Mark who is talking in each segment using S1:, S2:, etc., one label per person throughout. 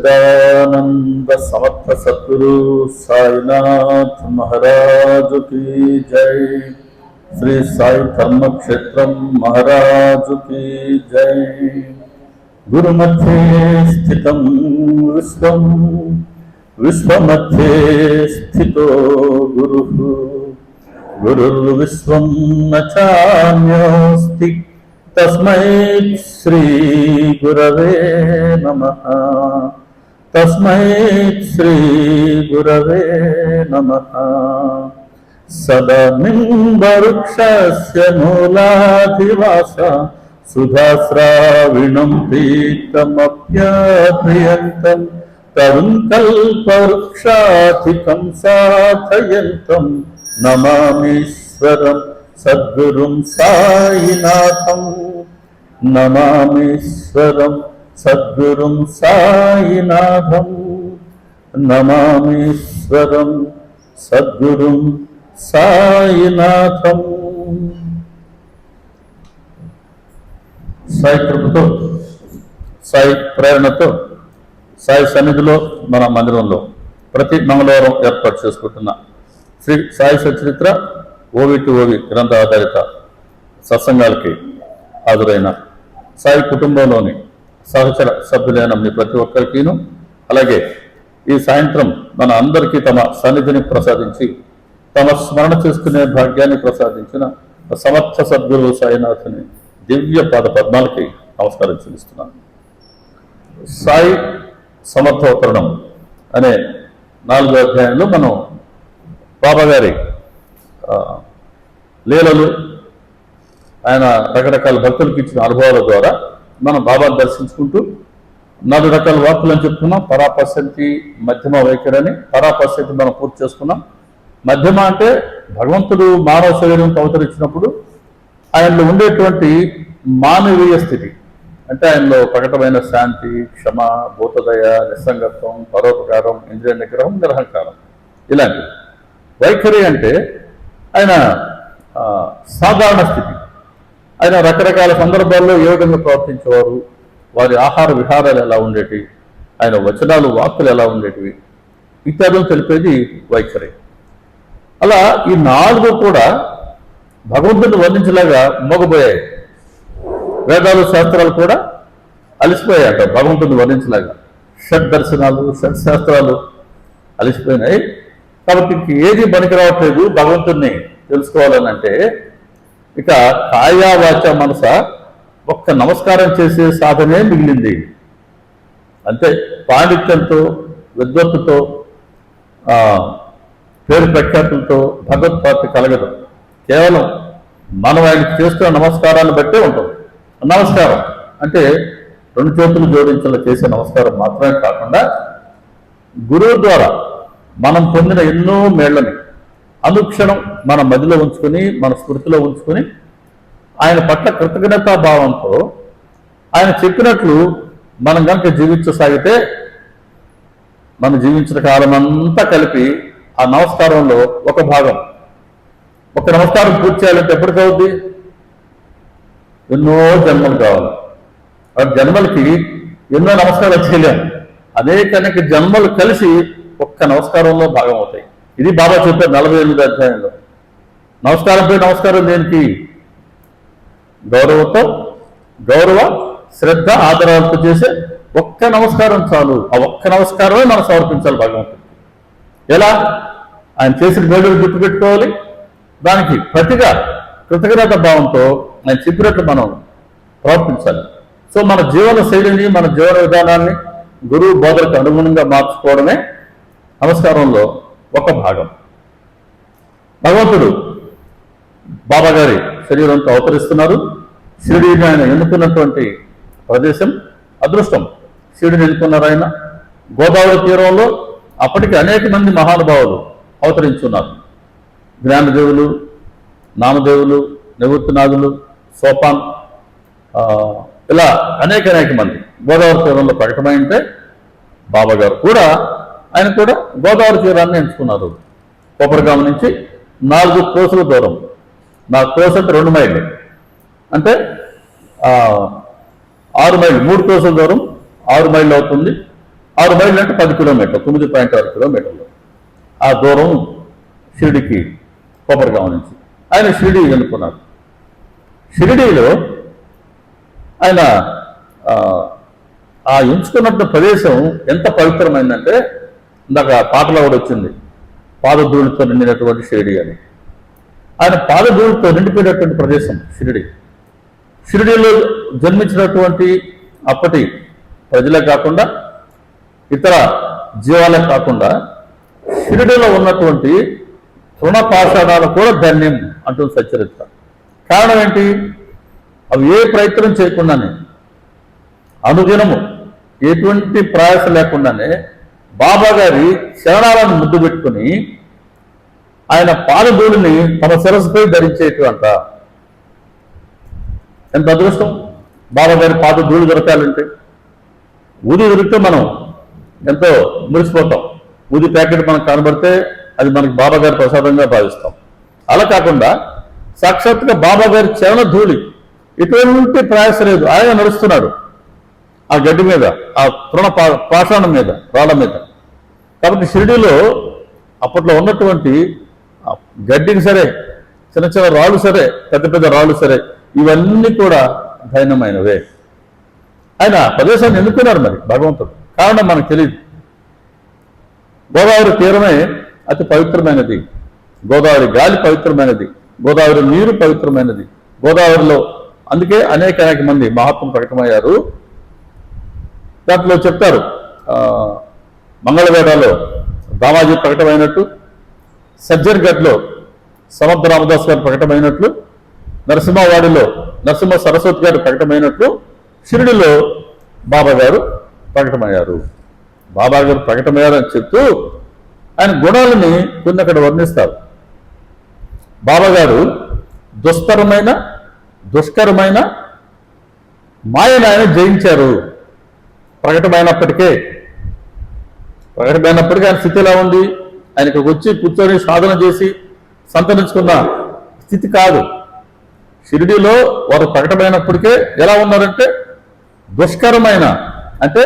S1: सच्चिदानंद समर्थ सद्गुरु साईनाथ महाराज की जय। श्री साई धर्म क्षेत्र महाराज की जय। गुरुमध्ये स्थितं विश्वं विश्वमध्ये स्थितो गुरुः गुरुर्विश्वं न चान्योऽस्ति तस्मै श्री गुरवे नमः। तस्मै श्री गुरवे नमः। सदानिम्बवृक्षस्य मूलाधिवास सुधाश्राविणं पीतमप्यप्रियन्तं तरुं कल्पवृक्षाधिकं साधयन्तं नमामीश्वरं सद्गुरुं साईनाथं। नमामीश्वरं सद्गुरुं साईनाथं। नमामीश्वरं सद्गुरुं साईनाथं। సాయి కృపతో సాయి ప్రేరణతో సాయి సన్నిధిలో మన మందిరంలో ప్రతి మంగళవారం ఏర్పాటు చేసుకుంటున్న శ్రీ సాయి సచరిత్ర ఓవి గ్రంథ ఆధారిత సత్సంగాలకి హాజరైన సాయి కుటుంబంలోని సహచర సభ్యులైన మీ ప్రతి ఒక్కరికిను, అలాగే ఈ సాయంత్రం మన అందరికీ తమ సన్నిధిని ప్రసాదించి తమ స్మరణ చేసుకునే భాగ్యాన్ని ప్రసాదించిన సమర్థ సద్గురు సాయినాథుని దివ్య పాద పద్మాలకి నమస్కారం చెల్లిస్తున్నాను. సాయి సమర్థోత్తరణం అనే 4వ అధ్యాయంలో మనం బాబా గారి లీలలు, ఆయన రకరకాల భక్తులకు ఇచ్చిన అనుభవాల ద్వారా మనం బాబాను దర్శించుకుంటూ 4 రకాల వాక్కులు అని చెప్పుకున్నాం. పరాపశ్యంతి, మధ్యమ వైఖరిని. పరాపశ్యంతి మనం పూర్తి చేసుకున్నాం. మధ్యమ అంటే భగవంతుడు మానవ శరీరంతో అవతరించినప్పుడు ఆయనలో ఉండేటువంటి మానవీయ స్థితి, అంటే ఆయనలో ప్రకటమైన శాంతి, క్షమ, భూతదయ, నిస్సంగత్వం, పరోపకారం, ఇంద్రియ నిగ్రహం, నిరహంకారం, ఇలాంటివి. వైఖరి అంటే ఆయన సాధారణ స్థితి. ఆయన రకరకాల సందర్భాల్లో ఏ విధంగా ప్రవర్తించేవారు, వారి ఆహార విహారాలు ఎలా ఉండేటివి, ఆయన వచనాలు, వాక్కులు ఎలా ఉండేటివి ఇత్యాదులు తెలిపేది వైఖరి. అలా ఈ 4 కూడా భగవంతుని వర్ణించేలాగా మోగబోయాయి. వేదాలు, శాస్త్రాలు కూడా అలిసిపోయాయట భగవంతుని వర్ణించేలాగా. షడ్ దర్శనాలు, షడ్ శాస్త్రాలు అలిసిపోయినాయి. కాబట్టి ఏది పనికి రావట్లేదు భగవంతుణ్ణి తెలుసుకోవాలని అంటే. ఇక కాయా వాచ మనస ఒక్క నమస్కారం చేసే సాధనే మిగిలింది. అంతే. పాండిత్యంతో, విద్వత్తుతో, పేరు ప్రఖ్యాతులతో భగవత్ప్రాప్తి కలగదు. కేవలం మనం ఆయనకి చేస్తున్న నమస్కారాన్ని బట్టే ఉంటుంది. నమస్కారం అంటే 2 చేతులు జోడించేలా చేసే నమస్కారం మాత్రమే కాకుండా, గురువు ద్వారా మనం పొందిన ఎన్నో మేళ్లని అనుక్షణం మన మదిలో ఉంచుకొని, మన స్మృతిలో ఉంచుకొని, ఆయన పట్ల కృతజ్ఞతా భావంతో ఆయన చెప్పినట్లు మనం కనుక జీవించసాగితే మనం జీవించిన కాలం అంతా కలిపి ఆ నమస్కారంలో ఒక భాగం. ఒక నమస్కారం పూర్తి చేయాలంటే ఎప్పటికవుద్ది? ఎన్నో జన్మలు కావాలి. ఆ జన్మలకి ఎన్నో నమస్కారాలు చేయలేము. అనేక జన్మలు కలిసి ఒక్క నమస్కారంలో భాగం అవుతాయి. ఇది బాబా చెప్పారు 48వ అధ్యాయంలో. నమస్కారంపై నమస్కారం దేనికి? గౌరవంతో, గౌరవ, శ్రద్ధ, ఆదరాలతో చేసే ఒక్క నమస్కారం చాలు. ఆ ఒక్క నమస్కారమే మనం సమర్పించాలి భగవంతుడికి. ఎలా? ఆయన చేసిన మేలును గుర్తుపెట్టుకోవాలి. దానికి ప్రతిగా కృతజ్ఞత భావంతో ఆయన చెప్పినట్లు మనం ప్రవర్తించాలి. సో మన జీవన శైలిని, మన జీవన విధానాన్ని గురువు బోధలకు అనుగుణంగా మార్చుకోవడమే నమస్కారంలో ఒక భాగం. భగవంతుడు బాబా గారి శరీరంతో అవతరిస్తున్నారు. షిరిడీని ఆయన ఎన్నుకున్నటువంటి ప్రదేశం అదృష్టం. షిరిడీని ఎన్నుకున్నారు ఆయన. గోదావరి తీరంలో అప్పటికి అనేక మంది మహానుభావులు అవతరించున్నారు. జ్ఞానదేవులు, నామదేవులు, నివృత్తినాథులు, సోపాన్, ఇలా అనేక మంది గోదావరి తీరంలో ప్రకటమైంటే బాబా గారు కూడా, ఆయన కూడా గోదావరి తీరాన్ని ఎంచుకున్నారు. కొబ్బరిగామ నుంచి 4 కోసుల దూరం. 4 కోసు అంటే 2 మైళ్ళు, అంటే 6 మైళ్ళు, 3 కోసుల దూరం 6 మైళ్ళు అవుతుంది. 6 మైళ్ళు అంటే 10 కిలోమీటర్లు, 9.6 కిలోమీటర్లు ఆ దూరం షిరిడికి కొబ్బరిగాం నుంచి. ఆయన షిరిడి ఎన్నుకున్నాడు. షిరిడీలో ఆయన ఆ ఎంచుకున్న ప్రదేశం ఎంత పవిత్రమైందంటే, ఇందాక పాటలో కూడా వచ్చింది, పాదధూళితో నిండినటువంటి షిరిడి అని. ఆయన పాదధూళితో నిండిపోయినటువంటి ప్రదేశం షిరిడి. షిరిడీలో జన్మించినటువంటి అప్పటి ప్రజలే కాకుండా ఇతర జీవాలే కాకుండా షిరిడీలో ఉన్నటువంటి తృణపాషాణాలు కూడా ధన్యం అంటుంది సచ్చరిత్ర. కారణం ఏంటి? అవి ఏ ప్రయత్నం చేయకుండానే, అనుదినము ఎటువంటి ప్రయాస లేకుండానే బాబా గారి శరణాలను ముద్దు పెట్టుకుని ఆయన పాదధూళిని తమ శిరస్సుపై ధరించేటువంటి ఎంత అదృష్టం బాబా గారి పాదధూళి దొరకాలంటే. ఊది దొరికితే మనం ఎంతో మురిసిపోతాం. ఊది ప్యాకెట్ మనకు కనబడితే అది మనకి బాబా గారి ప్రసాదంగా భావిస్తాం. అలా కాకుండా సాక్షాత్గా బాబా గారి చరణ ధూళి, ఎటువంటి ప్రయాస లేదు, ఆయన నడుస్తున్నాడు ఆ గడ్డి మీద, ఆ తృణ పాషాణం మీద, రాళ్ళ మీద. కాబట్టి షిరిడీలో అప్పట్లో ఉన్నటువంటి గడ్డికి సరే, చిన్న చిన్న రాళ్ళు సరే, పెద్ద పెద్ద రాళ్ళు సరే, ఇవన్నీ కూడా దైనమైనవే. ఆయన ప్రదేశాన్ని ఎన్నుకున్నారు మరి భగవంతుడు. కారణం మనకు తెలియదు. గోదావరి తీరమే అతి పవిత్రమైనది, గోదావరి గాలి పవిత్రమైనది, గోదావరి నీరు పవిత్రమైనది. గోదావరిలో అందుకే అనేక మంది మహాత్ములు ప్రకటమయ్యారు. దాంట్లో చెప్తారు, మంగళవేడలో దామాజీ ప్రకటమైనట్టు, సజ్జర్గఢ్లో సమర్థ రామదాస్ గారు ప్రకటమైనట్లు, నరసింహవాడిలో నరసింహ సరస్వతి గారు ప్రకటమైనట్లు, షిరిడిలో బాబా గారు ప్రకటమయ్యారు. బాబా గారు ప్రకటమయ్యారని చెప్తూ ఆయన గుణాలని కొన్ని అక్కడ వర్ణిస్తారు. బాబా గారు దుస్తరమైన దుష్కరమైన మాయను ఆయన జయించారు. ప్రకటమైనప్పటికీ ఆయన స్థితి ఎలా ఉంది? ఆయనకు వచ్చి కూర్చొని సాధన చేసి సంతరించుకున్న స్థితి కాదు. షిరిడీలో వారు ప్రకటమైనప్పటికే ఎలా ఉన్నారంటే దుష్కరమైన, అంటే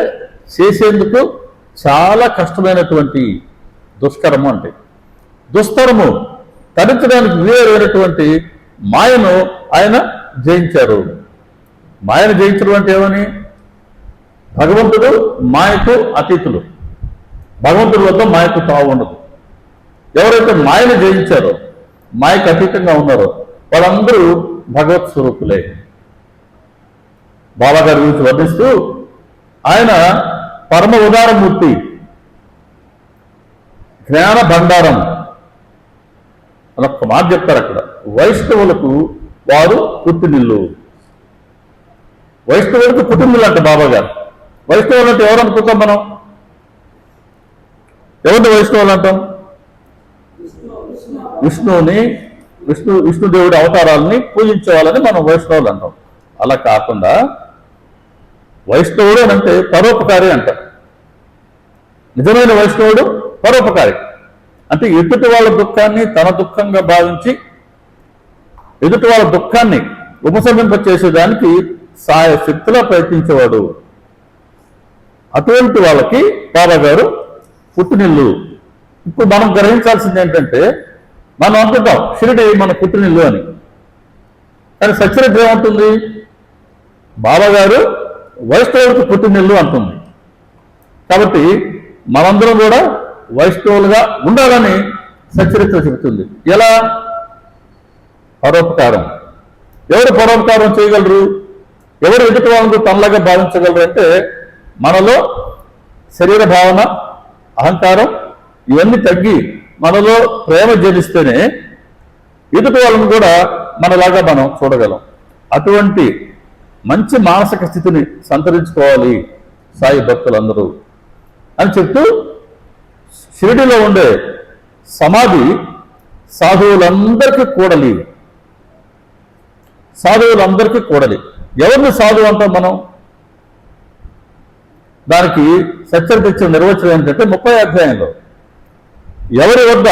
S1: చేసేందుకు చాలా కష్టమైనటువంటి దుష్కరము, అంటే దుస్తరము, తరించడానికి వీలైనటువంటి మాయను ఆయన జయించారు. మాయను జయించడం అంటే ఏమని? భగవంతుడు మాయకు అతీతులు. భగవంతుడి వద్ద మాయకు తావు ఉండదు. ఎవరైతే మాయను జయించారో, మాయకు అతీతంగా ఉన్నారో వాళ్ళందరూ భగవత్ స్వరూపులే. బాబా గారి గురించి వర్ణిస్తూ ఆయన పరమ ఉదారమూర్తి, జ్ఞాన భండారం అని ఒక మాట చెప్తారు అక్కడ. వైష్ణవులకు వారు పుట్టినిల్లు. వైష్ణవులకు పుట్టినిల్లు అంటే బాబా గారు. వైష్ణవులు అంటే ఎవరు అనుకుంటాం మనం? ఎవరిని వైష్ణవులు అంటాం? విష్ణుదేవుడి అవతారాలని పూజించే వాళ్ళని మనం వైష్ణవులు అంటాం. అలా కాకుండా వైష్ణవుడు అని అంటే పరోపకారి అంటారు. నిజమైన వైష్ణవుడు పరోపకారి అంటే ఎదుటి వాళ్ళ దుఃఖాన్ని తన దుఃఖంగా భావించి ఎదుటి వాళ్ళ దుఃఖాన్ని ఉపశమింపచేసేదానికి సాయశక్తిలో ప్రయత్నించేవాడు. అటువంటి వాళ్ళకి బాబా గారు పుట్టినిల్లు. ఇప్పుడు మనం గ్రహించాల్సింది ఏంటంటే, మనం అనుకుంటాం షిరిడి మన పుట్టినిల్లు అని, కానీ సచ్చరిత్ర ఏమంటుంది? బాబా గారు వైష్ణవుడికి పుట్టినిల్లు అంటుంది. కాబట్టి మనందరం కూడా వైష్ణవులుగా ఉండాలని సచ్చరిత్ర చెబుతుంది. ఎలా? పరోపకారం. ఎవరు పరోపకారం చేయగలరు? ఎవరు ఎదుటి వాళ్ళకు తనలాగా భావించగలరు అంటే, మనలో శరీర భావన, అహంకారం ఇవన్నీ తగ్గి మనలో ప్రేమ జనిస్తేనే ఎదుటి వాళ్ళని కూడా మనలాగా మనం చూడగలం. అటువంటి మంచి మానసిక స్థితిని సంతరించుకోవాలి సాయి భక్తులందరూ అని చెప్తూ, షిరిడిలో ఉండే సమాధి సాధువులందరికీ కూడలి. సాధువులందరికీ కూడలి. ఎవరిని సాధువు అంటాం మనం? దానికి సచ్చరిత్ర ఇచ్చిన నిర్వచనం ఏంటంటే 30వ అధ్యాయంలో, ఎవరి వద్ద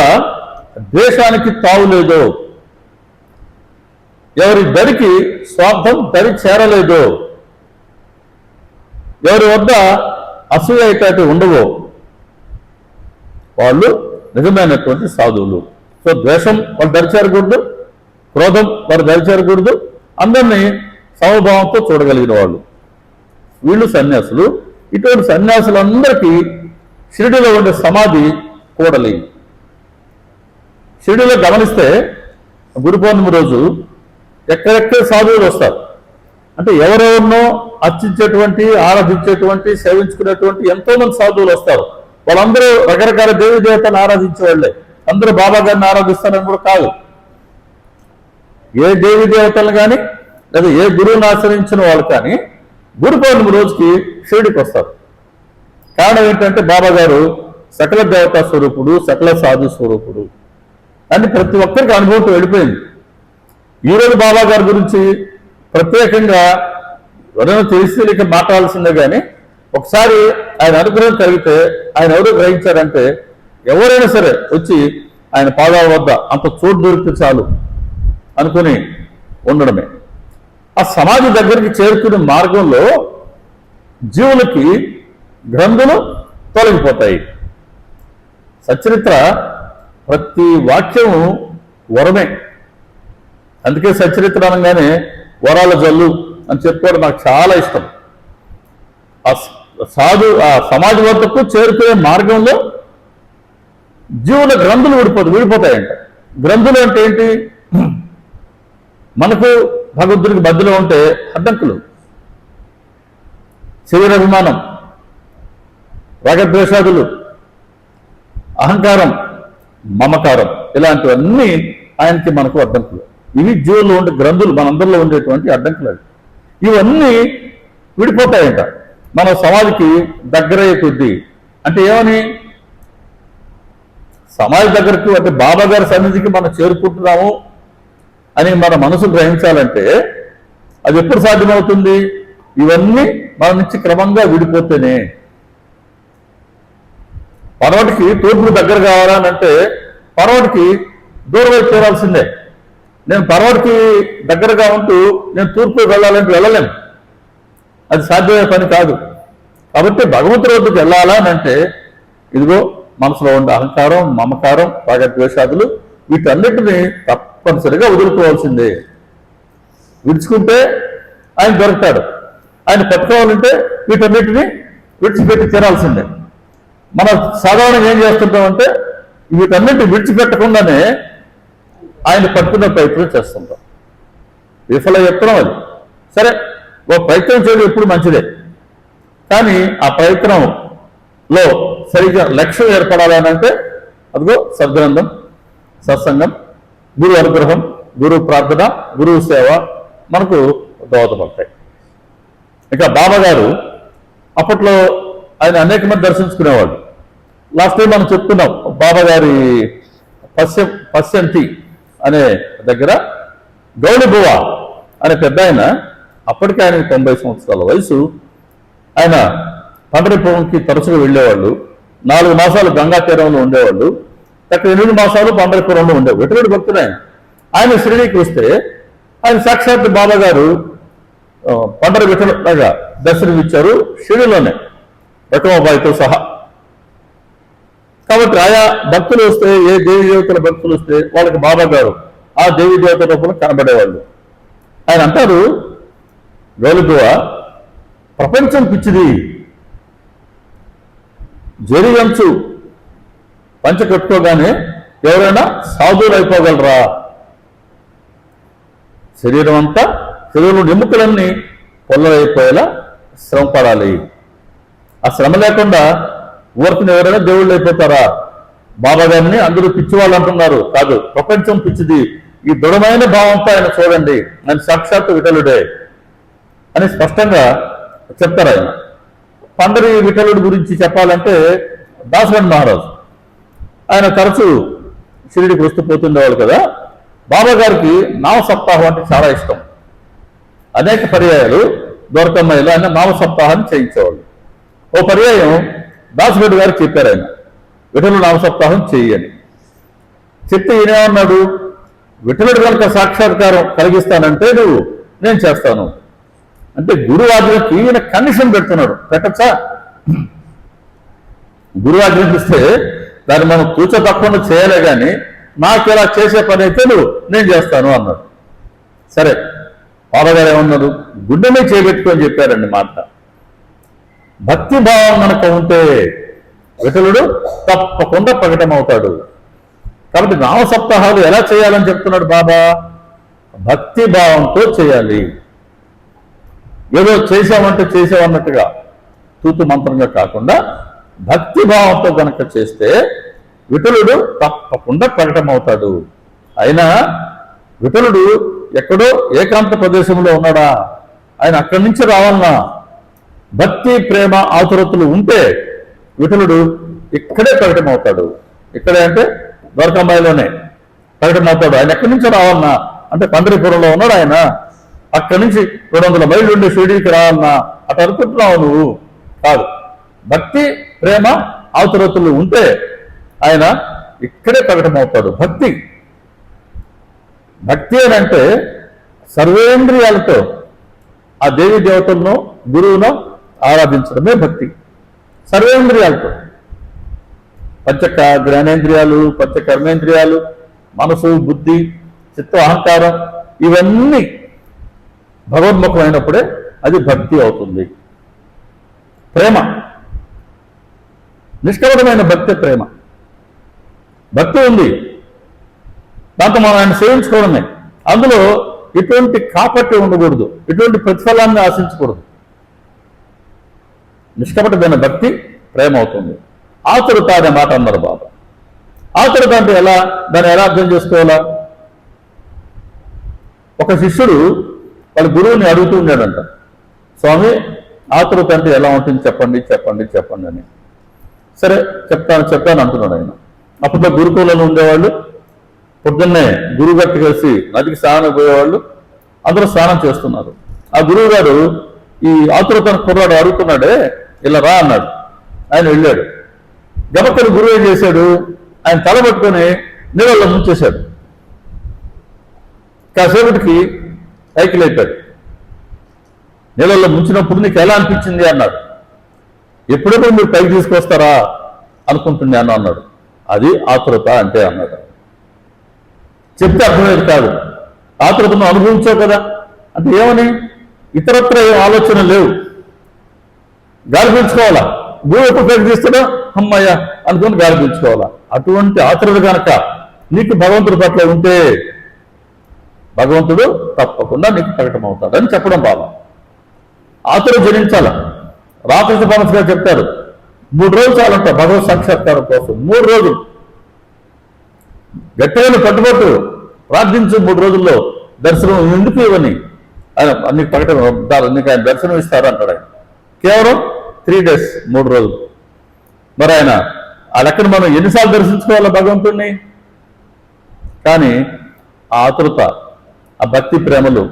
S1: దేశానికి తావు లేదో, ఎవరి దరికి స్వార్థం దరి చేరలేదో, ఎవరి వద్ద అసూయ అయితే ఉండవో వాళ్ళు నిజమైనటువంటి సాధువులు. సో ద్వేషం వాళ్ళు దరిచేరకూడదు, క్రోధం వారు దరిచేరకూడదు, అందరినీ సమభావంతో చూడగలిగిన వాళ్ళు వీళ్ళు సన్యాసులు. ఇటువంటి సన్యాసులందరికీ షిరిడిలో ఉండే సమాధి కూడలి. షిరిడిలో గమనిస్తే గురు పౌర్ణమి రోజు ఎక్కడెక్కడ సాధువులు వస్తారు. అంటే ఎవరెవరినో అర్చించేటువంటి, ఆరాధించేటువంటి, సేవించుకునేటువంటి ఎంతో మంది సాధువులు వస్తారు. వాళ్ళందరూ రకరకాల దేవి దేవతలను ఆరాధించే వాళ్ళే. అందరూ బాబా గారిని ఆరాధిస్తారని కూడా కాదు. ఏ దేవి దేవతలను కానీ లేదా ఏ గురువుని ఆశ్రయించిన వాళ్ళు కానీ గురు పౌర్ణమి రోజుకి షిరిడికి వస్తారు. కారణం ఏంటంటే బాబా గారు సకల దేవతా స్వరూపుడు, సకల సాధు స్వరూపుడు అని ప్రతి ఒక్కరికి అనుభవం వెళ్ళిపోయింది. ఈరోజు బాబా గారి గురించి ప్రత్యేకంగా ఎవరైనా తెలిసి మాట్లాడాల్సిందే కానీ ఒకసారి ఆయన అనుగ్రహం కలిగితే ఆయన ఎవరు గ్రహించారంటే ఎవరైనా సరే వచ్చి ఆయన పాదాల వద్ద అంత చోటు దొరికితే చాలు అనుకుని ఉండడమే. ఆ సమాధి దగ్గరికి చేరుకునే మార్గంలో జీవులకి గ్రంథులు తొలగిపోతాయి. సచరిత్ర ప్రతి వాక్యము వరమే. అందుకే సచరిత్ర అనగానే వరాల జల్లు అని చెప్పుకోవడం నాకు చాలా ఇష్టం. ఆ సమాజ వద్దకు చేరుకునే మార్గంలో జీవుల గ్రంథులు విడిపోతాయంట. గ్రంథులు అంటే ఏంటి? మనకు భగవంతుడికి మధ్యలో ఉంటే అడ్డంకులు, శరీరాభిమానం, రాగద్వేషాదులు, అహంకారం, మమకారం, ఇలాంటివన్నీ ఆయనకి మనకు అడ్డంకులు. ఇవి జీవుల్లో ఉండే గ్రంథులు, మనందరిలో ఉండేటువంటి అడ్డంకులు. అవి ఇవన్నీ విడిపోతాయంట మన సమాధికి దగ్గరయ్యే కొద్దీ. అంటే ఏమని? సమాధి దగ్గరకు అంటే బాబా గారి సన్నిధికి మనం చేరుకుంటున్నాము అని మన మనసు గ్రహించాలంటే అది ఎప్పుడు సాధ్యమవుతుంది? ఇవన్నీ మన నుంచి క్రమంగా విడిపోతేనే. పర్వటికి తూర్పుకు దగ్గర కావాలనంటే పర్వటికి దూరం వైపు చేరాల్సిందే. నేను పర్వటికి దగ్గరగా ఉంటూ నేను తూర్పుకు వెళ్ళాలంటే వెళ్ళలేను, అది సాధ్యమయ్యే పని కాదు. కాబట్టి భగవంతుడి వద్దకు వెళ్ళాలా అని అంటే ఇదిగో మనసులో ఉండే అహంకారం, మమకారం, రాగద్వేషాదులు వీటన్నిటిని తప్పనిసరిగా వదులుకోవాల్సిందే. విడుచుకుంటే ఆయన దొరుకుతాడు. ఆయన పట్టుకోవాలంటే వీటన్నిటిని విడిచిపెట్టి తీరాల్సిందే. మనం సాధారణంగా ఏం చేస్తుంటామంటే వీటన్నిటిని విడిచిపెట్టకుండానే ఆయన పట్టుకునే ప్రయత్నం చేస్తుంటాం. విఫల యత్నం అది. సరే, ఓ ప్రయత్నం చేయడం ఎప్పుడు మంచిదే, కానీ ఆ ప్రయత్నంలో సరిగ్గా లక్ష్యం ఏర్పడాలని అంటే అదిగో సద్గ్రంథం, సత్సంగం, గురువు అనుగ్రహం, గురువు ప్రార్థన, గురువు సేవ మనకు దోహదపడతాయి. ఇక బాబా గారు అప్పట్లో ఆయన అనేక మంది దర్శించుకునేవాళ్ళు. లాస్ట్ టైం మనం చెప్పుకున్నాం, బాబా గారి పశ్యంతి అనే దగ్గర గౌడిబువ అనే పెద్ద ఆయన, అప్పటికే ఆయనకి 90 సంవత్సరాల వయసు. ఆయన పండరిపురంకి తరచుగా వెళ్ళేవాళ్ళు. 4 మాసాలు గంగా తీరంలో ఉండేవాళ్ళు. తక్కువ 8 మాసాలు పండరిపురంలో ఉండేవాళ్ళు. ఎటువంటి భక్తులు ఆయన షిరిడీకి వస్తే ఆయన సాక్షాత్ బాబా గారు పండరి విఠలగా దర్శనమిచ్చారు షిరిడీలోనే, రకమాబాయితో సహా. కాబట్టి ఆయా భక్తులు వస్తే, ఏ దేవి దేవతల భక్తులు వస్తే వాళ్ళకి బాబా గారు ఆ దేవి దేవత రూపంలో కనబడేవాళ్ళు. ఆయన అంటారు, గౌలిబువ ప్రపంచం పిచ్చిది, జరిగంచు పంచ కట్టుకోగానే ఎవరైనా సాధువులు అయిపోగలరా? శరీరం అంతా, శరీరంలో ఎముకలన్నీ పొల్లలైపోయేలా శ్రమ పడాలి. ఆ శ్రమ లేకుండా ఊరికి ఎవరైనా దేవుళ్ళు అయిపోతారా? బాబా గారిని అందరూ పిచ్చివాళ్ళు అంటున్నారు. కాదు, ప్రపంచం పిచ్చిది. ఈ దృఢమైన భావంతో ఆయన చూడండి, ఆయన సాక్షాత్తు విఠలుడే అని స్పష్టంగా చెప్తారు. ఆయన పండరి విఠలుడి గురించి చెప్పాలంటే దాసగణ్ మహారాజు ఆయన తరచూ షిరిడికి వస్తూ పోతుండేవాళ్ళు కదా. బాబా గారికి నామ సప్తాహం అంటే చాలా ఇష్టం. అనేక పర్యాయాలు దొరకమ్మయ్యలు ఆయన నామ సప్తాహాన్ని చేయించేవాళ్ళు. ఓ పర్యాయం దాసగడ్డ గారికి చెప్పారు, ఆయన విఠలుడు నామ సప్తాహం చెయ్యని చెప్తే ఈయనేమన్నాడు, విఠలుడు కనుక సాక్షాత్కారం కలిగిస్తానంటే నేను చేస్తాను అంటే గురువు ఆజ్ఞకి ఈయన కండిషన్ పెడుతున్నాడు. పెట్టచ్చా? గురువు ఆజ్ఞాపిస్తే దాన్ని మనం తూచ తప్పకుండా చేయాలి కానీ నాకు ఇలా చేసే పని అయితే నేను చేస్తాను అన్నాడు. సరే, బాబాగారు ఏమన్నారు? గుండె మీద చేయబెట్టుకొని చెప్పారండి మాట. భక్తి భావం కనుక ఉంటే విఠలుడు తప్పకుండా ప్రకటమవుతాడు. కాబట్టి నామ సప్తాహాలు ఎలా చేయాలని చెప్తున్నాడు బాబా? భక్తి భావంతో చేయాలి. ఏదో చేసామంటే చేసామన్నట్టుగా తూతు మంత్రంగా కాకుండా భక్తి భావంతో కనుక చేస్తే విఠలుడు తప్పకుండా ప్రకటమవుతాడు. అయినా విఠలుడు ఎక్కడో ఏకాంత ప్రదేశంలో ఉన్నాడా? ఆయన అక్కడి నుంచి రావాలన్నా భక్తి ప్రేమ ఆతురతలు ఉంటే విఠలుడు ఇక్కడే ప్రకటమవుతాడు. ఇక్కడే అంటే ద్వారకామాయిలోనే ప్రకటమవుతాడు. ఆయన ఎక్కడి నుంచి రావాలన్నా అంటే పండరీపురంలో ఉన్నాడు ఆయన. అక్కడి నుంచి 200 మైళ్ళు ఉండే షిరిడీకి రావాలన్నా అటు అనుకుంటున్నావు నువ్వు కాదు. భక్తి ప్రేమ ఆతురతలు ఉంటే ఆయన ఇక్కడే ప్రకటమవుతాడు. భక్తి అని అంటే సర్వేంద్రియాలతో ఆ దేవి దేవతలను గురువును ఆరాధించడమే భక్తి. సర్వేంద్రియాలతో పంచ జ్ఞానేంద్రియాలు, పంచ కర్మేంద్రియాలు, మనసు, బుద్ధి, చిత్త, అహంకారం ఇవన్నీ భగవన్ముఖమైనప్పుడే అది భక్తి అవుతుంది. ప్రేమ, నిష్కపటమైన భక్తి ప్రేమ. భక్తి ఉంది, దాంతో మనం ఆయన సేవించుకోవడమే. అందులో ఎటువంటి కాపట్టి ఉండకూడదు, ఎటువంటి ప్రతిఫలాన్ని ఆశించకూడదు. నిష్కపటమైన భక్తి ప్రేమ అవుతుంది. ఆతురత అనే మాట అన్నారు బాబా. ఆతురత అంటే ఎలా? దాన్ని ఎలా అర్థం చేసుకోవాలా? ఒక శిష్యుడు వాళ్ళ గురువుని అడుగుతూ ఉన్నాడంట, స్వామి ఆతురత అంటే ఎలా ఉంటుంది చెప్పండి చెప్పండి చెప్పండి అని. సరే చెప్తాను అంటున్నాడు ఆయన. అప్పట్లో గురుకులంలో ఉండేవాళ్ళు పొద్దున్నే గురువు గట్టి కలిసి నదికి స్నానం పోయేవాళ్ళు, అందరూ స్నానం చేస్తున్నారు. ఆ గురువు గారు ఈ ఆతురతను కుర్రాడు అడుగుతున్నాడే, ఇలా రా అన్నాడు. ఆయన వెళ్ళాడు. గబక్కని గురువు ఏం చేశాడు? ఆయన తల పట్టుకొని నీళ్ళల్లో ముంచేశాడు. కాసేపటికి పైకి లేపాడు. నీళ్ళల్లో ముంచినప్పుడు నీకు ఎలా అనిపించింది అన్నాడు. ఎప్పుడెప్పుడు మీరు పైకి తీసుకొస్తారా అనుకుంటున్నాను అన్నాడు. అది ఆతురత అంటే అన్నాడు. చెప్తే అర్థమయ్యేది కాదు. ఆతురతను అనుభవించావు కదా అంటే ఏమని? ఇతరత్ర ఏం ఆలోచన లేవు, గాలి పీల్చుకోవాలా. గురువు ఎప్పుడు పైకి తీస్తాడో అమ్మయ్య అనుకుని గాలి పీల్చుకోవాలా. అటువంటి ఆతురత కనుక నీకు భగవంతుడి పట్ల ఉంటే భగవంతుడు తప్పకుండా నీకు ప్రకటమవుతాడు అని చెప్పడం బాబా. ఆతుర జనించాల. రామకృష్ణ పరమహంస గారు చెప్తారు, 3 రోజులు చాలంట భగవత్ సాక్షాత్కారం కోసం. 3 రోజులు గట్టిగా పట్టుబట్టు ప్రార్థించు. 3 రోజుల్లో దర్శనం ఎందుకు ఇవని ఆయన నీకు ప్రకటన నీకు ఆయన దర్శనం ఇస్తారు అంటాడు ఆయన. కేవలం 3 days, 3 రోజులు. మరి ఆయన అక్కడ మనం ఎన్నిసార్లు దర్శించుకోవాలా భగవంతుడిని? కానీ ఆ ఆతురత, ఆ భక్తి ప్రేమలు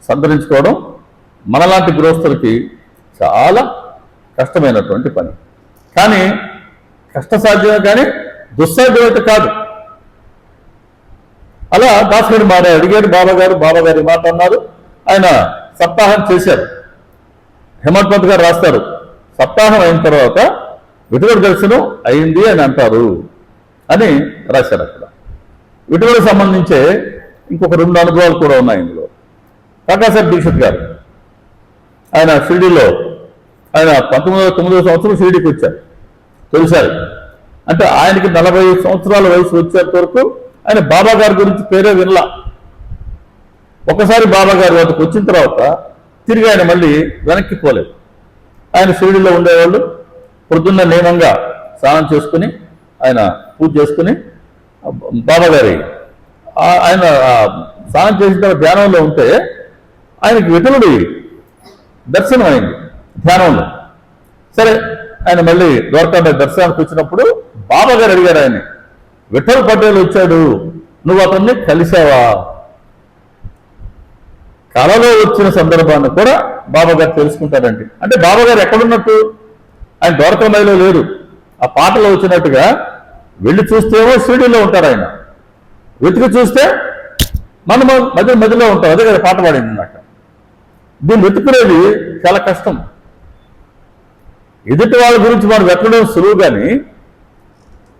S1: సంతరించుకోవడం మనలాంటి గృహస్థులకి చాలా కష్టమైనటువంటి పని. కానీ కష్టసాధ్యమే, కానీ దుస్సాధ్యమైతే కాదు. అలా దాసగడి మాట అడిగాడు బాబాగారు మాట అన్నారు. ఆయన సప్తాహం చేశారు. హేమంత్ పంత్ గారు రాస్తారు, సప్తాహం అయిన తర్వాత విఠలుడి దర్శనం అయింది అని అంటారు అని రాశారు. అక్కడ విఠలుడికి సంబంధించే ఇంకొక 2 అనుభవాలు కూడా ఉన్నాయి ఇందులో. కాకాసాహెబ్ దీక్షిత్ గారు ఆయన షిరిడీలో ఆయన 1909వ సంవత్సరం షిరిడీకి వచ్చారు తొలిసారి. అంటే ఆయనకి 40 సంవత్సరాల వయసు వచ్చేంత వరకు ఆయన బాబా గారి గురించి పేరే వినలా. ఒకసారి బాబా గారి వద్దకు వచ్చిన తర్వాత తిరిగి ఆయన మళ్ళీ వెనక్కి పోలేదు. ఆయన షిరిడీలో ఉండేవాళ్ళు పొద్దున్న నియమంగా స్నానం చేసుకుని ఆయన పూజ చేసుకుని బాబా గారి ఆయన స్నానం చేసిన తర్వాత ధ్యానంలో ఉంటే ఆయనకి విఠలుడి దర్శనం అయింది ధ్యానంలో. సరే, ఆయన మళ్ళీ ద్వారకా దర్శనానికి వచ్చినప్పుడు బాబా గారు అడిగారు ఆయన, విఠల్ పటేల్ వచ్చాడు, నువ్వు అతన్ని కలిసావా? కళలో వచ్చిన సందర్భాన్ని కూడా బాబా గారు తెలుసుకుంటారండి. అంటే బాబా గారు ఎక్కడున్నట్టు? ఆయన ద్వారకామాయిలో లేరు. ఆ పాటలో వచ్చినట్టుగా వెళ్ళి చూస్తేమో షిరిడీలో ఉంటారు ఆయన, వెతికి చూస్తే మనం మధ్యలో ఉంటాం. అదే కదా పాట పాడింది నాకు. దీన్ని వెతుకునేది చాలా కష్టం. ఎదుటి వాళ్ళ గురించి మనం వెతకడం సులువు, కానీ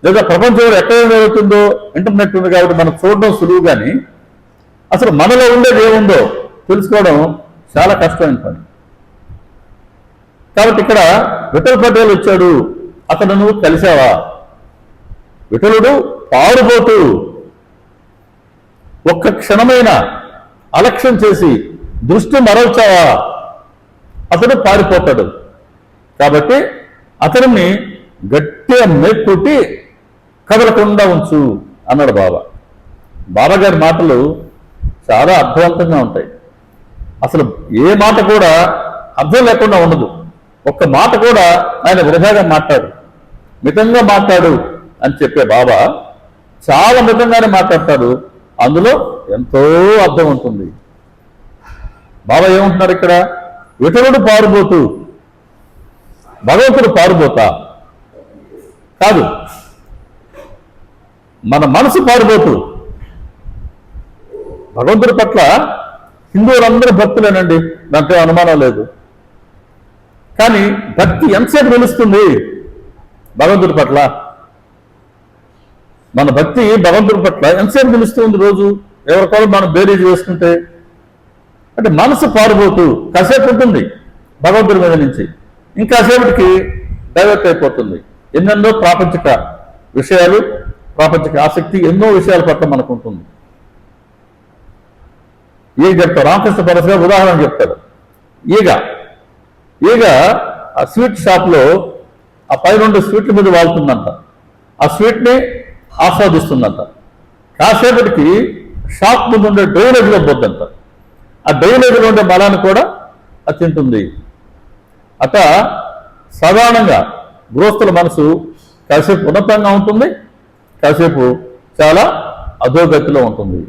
S1: లేదా ప్రపంచంలో ఎక్కడ జరుగుతుందో ఇంటర్నెట్ ఉంది కాబట్టి మనం చూడడం సులువు, కానీ అసలు మనలో ఉండేది ఏముందో తెలుసుకోవడం చాలా కష్టమైన పని. కాబట్టి ఇక్కడ విఠల్ పటేల్ వచ్చాడు, అతను నువ్వు కలిసావా? విఠలుడు పారుబోతూ ఒక్క క్షణమైన అలక్ష్యం చేసి దృష్టి మరల్చావా, అతడు పారిపోతాడు. కాబట్టి అతనిని గట్టిగా మేక్కుట్టి కదలకుండా ఉంచు అన్నాడు బాబా. బాబాగారి మాటలు చాలా అర్థవంతంగా ఉంటాయి. అసలు ఏ మాట కూడా అర్థం లేకుండా ఉండదు. ఒక్క మాట కూడా ఆయన వృధాగా మాట్లాడు, మితంగా మాట్లాడు అని చెప్పే బాబా చాలా మితంగానే మాట్లాడతాడు. అందులో ఎంతో అర్థం ఉంటుంది. బాబా ఏమంటున్నారు ఇక్కడ? విఠలుడు పారుబోతూ, భగవంతుడు పారుబోతా కాదు, మన మనసు పారుబోతూ. భగవంతుడి పట్ల హిందువులందరూ భక్తులేనండి, దాంట్లో అనుమానం లేదు. కానీ భక్తి ఎంతసేపు నిలుస్తుంది భగవంతుడి పట్ల? మన భక్తి భగవంతుడి పట్ల ఎంతసేపు నిలుస్తుంది రోజు? ఎవరికాలు మనం బేరీజ్ వేసుకుంటే అంటే మనసు పారుబోతూ కాసేపు ఉంటుంది భగవంతుడి మీద నుంచి, ఇంకాసేపటికి డైవర్ట్ అయిపోతుంది. ఎన్నెన్నో ప్రాపంచిక విషయాలు, ప్రాపంచిక ఆసక్తి, ఎన్నో విషయాల పట్ల మనకు ఉంటుంది. ఈగ చెప్తాడు, రామకృష్ణ పరస్ గారు ఉదాహరణ చెప్తాడు. ఈగ ఆ స్వీట్ షాప్లో ఆ పై 2 స్వీట్ల మీద వాళ్తుందంట, ఆ స్వీట్ని ఆస్వాదిస్తుందంట. కాసేపటికి షాప్ ముందు ఉండే డ్రైనేజ్లో పోద్దంట, ఆ డ్రైనేజ్లో ఉండే బలాన్ని కూడా అది తింటుంది. అట సాధారణంగా గృహస్థుల మనసు కాసేపు ఉన్నతంగా ఉంటుంది, కాసేపు చాలా అధోగతిలో ఉంటుంది.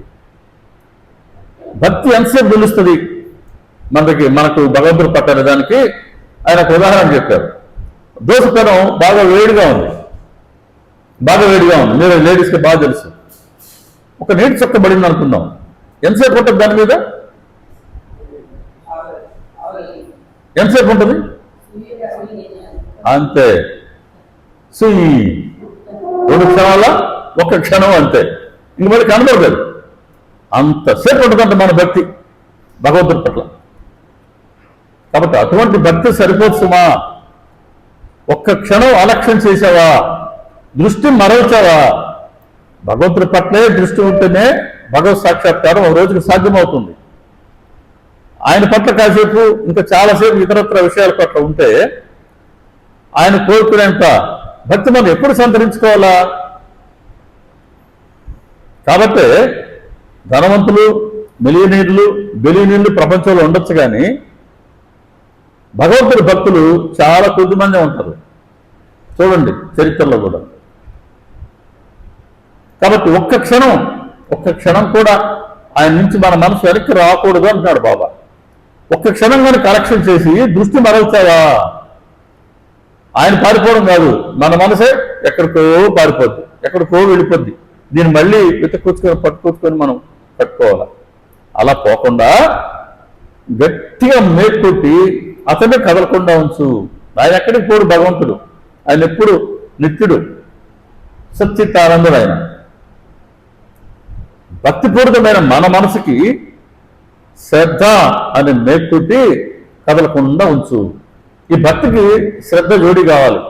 S1: భక్తి ఎంతసేపు నిలుస్తుంది మనకు భగవంతుడు పట్టని దానికి ఆయన ఒక ఉదాహరణ చెప్పారు. దోశ పెనం బాగా వేడిగా ఉంది, మీరు లేడీస్కి బాగా తెలుసు. ఒక నీటి చుక్క పడింది అనుకుందాం, ఎంతసేపు ఉంటుంది దాని మీద? ఎంతసేపు ఉంటుంది? అంతే. సుయి 2 క్షణాల 1 క్షణం అంతే, ఇంక మరి కనబడదు. అంతసేపు ఉంటుందంట మన భక్తి భగవంతుడి పట్ల. కాబట్టి అటువంటి భక్తి సరిపోదు సుమా. 1 క్షణం అలక్ష్యం చేసావా, దృష్టి మరల్చావా? భగవంతుడి పట్లే దృష్టి ఉంటేనే భగవత్ సాక్షాత్కారం ఒక రోజుకి సాధ్యమవుతుంది. ఆయన పట్ల కాసేపు, ఇంకా చాలాసేపు ఇతరత్ర విషయాల పట్ల ఉంటే ఆయన కోరుకునేంత భక్తి మనం ఎప్పుడు సంతరించుకోవాలా? కాబట్టి ధనవంతులు, బిలియనీర్లు ప్రపంచంలో ఉండొచ్చు, కానీ భగవంతుడి భక్తులు చాలా కొద్ది మంది ఉంటారు. చూడండి చరిత్రలో కూడా. కాబట్టి ఒక్క క్షణం కూడా ఆయన నుంచి మన మనసు వెనక్కి రాకూడదు అంటున్నాడు బాబా. 1 క్షణం కానీ కరెక్షన్ చేసి దృష్టి మరల్చావా? ఆయన పారిపోవడం కాదు, మన మనసే ఎక్కడికో పారిపోద్ది, ఎక్కడికో వెళ్ళిపోద్ది. దీన్ని మళ్ళీ పట్టుకొచ్చుకొని మనం పట్టుకోవాలి. అలా పోకుండా గట్టిగా మేల్కొట్టి అతనే కదలకుండా ఉంచు. ఆయన ఎక్కడికి పోడు భగవంతుడు, ఆయన ఎప్పుడు నిత్యుడు, సచ్చిత్తానందుడు. ఆయన భక్తిపూరితమైన మన మనసుకి శ్రద్ధ అని మేల్కొట్టి కదలకుండా ఉంచు. ఈ భక్తికి శ్రద్ధ జోడి కావాలి.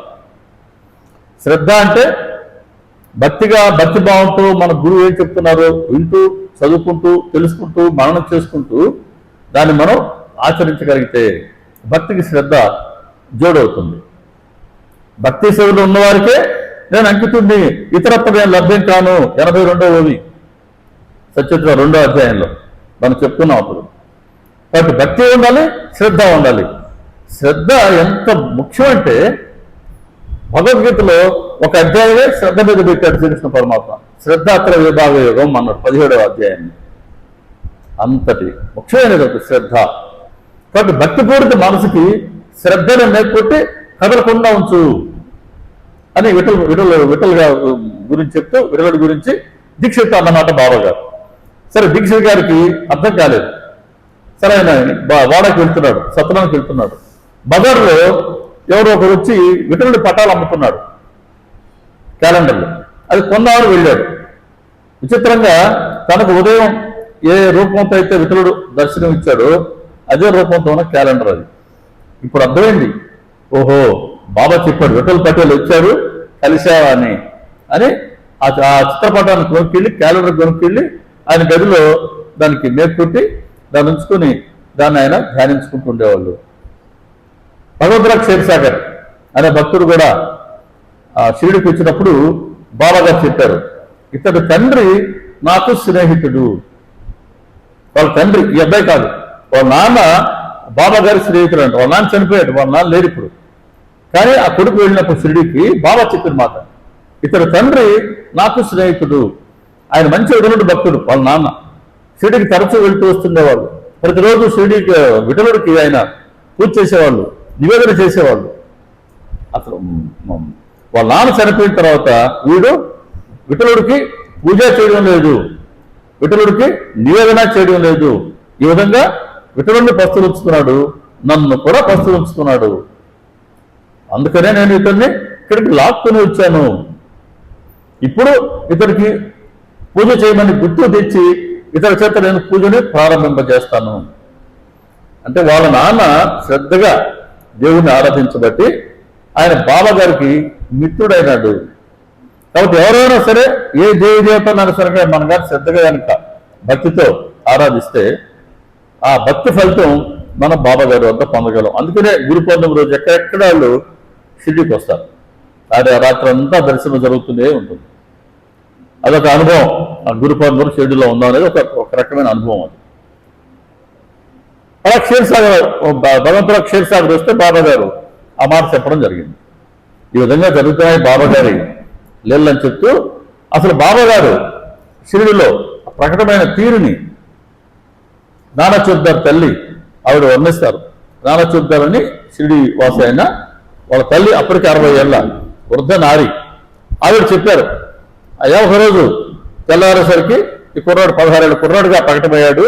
S1: శ్రద్ధ అంటే భక్తి భావంతో మన గురువు ఏం చెప్తున్నారో వింటూ, చదువుకుంటూ, తెలుసుకుంటూ, మననం చేసుకుంటూ దాన్ని మనం ఆచరించగలిగితే భక్తికి శ్రద్ధ జోడవుతుంది. భక్తి సేవలో ఉన్నవారికే నేను అంకితుడిని, ఇతరత్వ నేను లభ్యం కాను. 82వ సత్యత్వ 2వ అధ్యాయంలో మనం చెప్తున్నాం. అప్పుడు కాబట్టి భక్తి ఉండాలి, శ్రద్ధ ఉండాలి. శ్రద్ధ ఎంత ముఖ్యం అంటే భగవద్గీతలో ఒక అధ్యాయమే శ్రద్ధ మీద పెట్టాడు శ్రీకృష్ణ పరమాత్మ. శ్రద్ధాత్ర విభాగ యోగం అన్నాడు 17వ అధ్యాయాన్ని. అంతటి ముఖ్యమైనది ఒక శ్రద్ధ. కాబట్టి భక్తిపూరిత మనసుకి శ్రద్ధను మేల్కొట్టి కదలకుండా ఉంచు అని విఠల్ గురించి చెప్తూ, విఠలుడి గురించి దీక్షిత్ అన్నమాట బాబా గారు. సరే, దీక్షిత్ గారికి అర్థం కాలేదు. సరే, ఆయన వాడకి వెళ్తున్నాడు, సత్రానికి వెళ్తున్నాడు. బజార్లో ఎవరో ఒకరు వచ్చి విఠలుడి పటాలు అమ్ముతున్నాడు క్యాలెండర్లో. అది కొన్నాళ్ళు వెళ్ళాడు. విచిత్రంగా తనకు ఉదయం ఏ రూపంతో అయితే విఠలుడు దర్శనం ఇచ్చాడో అదే రూపంతో ఉన్న క్యాలెండర్ అది. ఇప్పుడు అర్థమైంది, ఓహో బాబా చెప్పాడు విఠల్ పటేల్ వచ్చారు కలిశావా అని ఆ చిత్రపటాన్ని కొనుక్కెళ్ళి క్యాలెండర్ కొనుక్కెళ్ళి ఆయన గదిలో దానికి మేపుట్టి దాన్ని ఉంచుకొని దాన్ని ఆయన ధ్యానించుకుంటూ ఉండేవాళ్ళు. భగవంతురావు క్షీరసాగర్ అనే భక్తుడు కూడా షిరిడికి వచ్చినప్పుడు బాబా గారు చెప్పారు, ఇతడు తండ్రి నాకు స్నేహితుడు. వాళ్ళ తండ్రి ఈ అబ్బాయి కాదు, వాళ్ళ నాన్న బాబా గారి స్నేహితుడు అంట. వాళ్ళ నాన్న చనిపోయాడు, వాళ్ళ నాన్న లేరు ఇప్పుడు. కానీ ఆ కొడుకు వెళ్ళినప్పుడు షిరిడికి బాబా చెప్పిన మాట, ఇతడు తండ్రి నాకు స్నేహితుడు. ఆయన మంచి విఠలుడి భక్తుడు. వాళ్ళ నాన్న షిరిడికి తరచూ వెళ్తూ వస్తుండేవాళ్ళు. ప్రతిరోజు షిరిడికి విఠలుడికి ఆయన పూజ చేసేవాళ్ళు, నివేదన చేసేవాళ్ళు. అసలు వాళ్ళ నాన్న చనిపోయిన తర్వాత వీడు విఠలుడికి పూజ చేయడం లేదు, విఠలుడికి నివేదన చేయడం లేదు. ఈ విధంగా విఠలుడిని పస్తులుంచుకున్నాడు, నన్ను కూడా పస్తులుంచుకున్నాడు. అందుకనే నేను ఇతన్ని ఇక్కడికి లాక్కుని వచ్చాను. ఇప్పుడు ఇతనికి పూజ చేయమని గుర్తు తెచ్చి ఇతర చేత నేను పూజని ప్రారంభింపజేస్తాను. అంటే వాళ్ళ నాన్న శ్రద్ధగా దేవుణ్ణి ఆరాధించబట్టి ఆయన బాబా గారికి మిత్రుడైనాడు. కాబట్టి ఎవరైనా సరే ఏ దేవి దేవతలను సరే మన గారు శ్రద్ధగా కనుక భక్తితో ఆరాధిస్తే ఆ భక్తి ఫలితం మనం బాబా గారి వద్ద పొందగలం. అందుకనే గురు పౌర్ణమి రోజు ఎక్కడెక్కడ వాళ్ళు షిరిడికి వస్తారు. అది రాత్రి అంతా దర్శనం జరుగుతూనే ఉంటుంది. అదొక అనుభవం. ఆ గురు పౌర్ణమి షిరిడిలో ఉందాం అనేది ఒక రకమైన అనుభవం. అది అలా క్షీరసాగర్ భగవంతురావు క్షీరసాగర్ వస్తే బాబా గారు ఆ మాట చెప్పడం జరిగింది. ఈ విధంగా జరుగుతున్నాయి బాబా గారి లీలని చెప్తూ అసలు బాబా గారు షిరిడిలో ప్రకటమైన తీరుని నానా చూద్దారు తల్లి ఆవిడ వర్ణిస్తారు. నానా చూద్దారని షిరిడి వాసి అయిన వాళ్ళ తల్లి అప్పటికి 60 ఏళ్ళ వృద్ధ నారి ఆవిడ చెప్పారు, అయ్యా ఒకరోజు తెల్లవారేసరికి ఈ కుర్రాడు 16 ఏళ్ళ కుర్రాడుగా ప్రకటమయ్యాడు.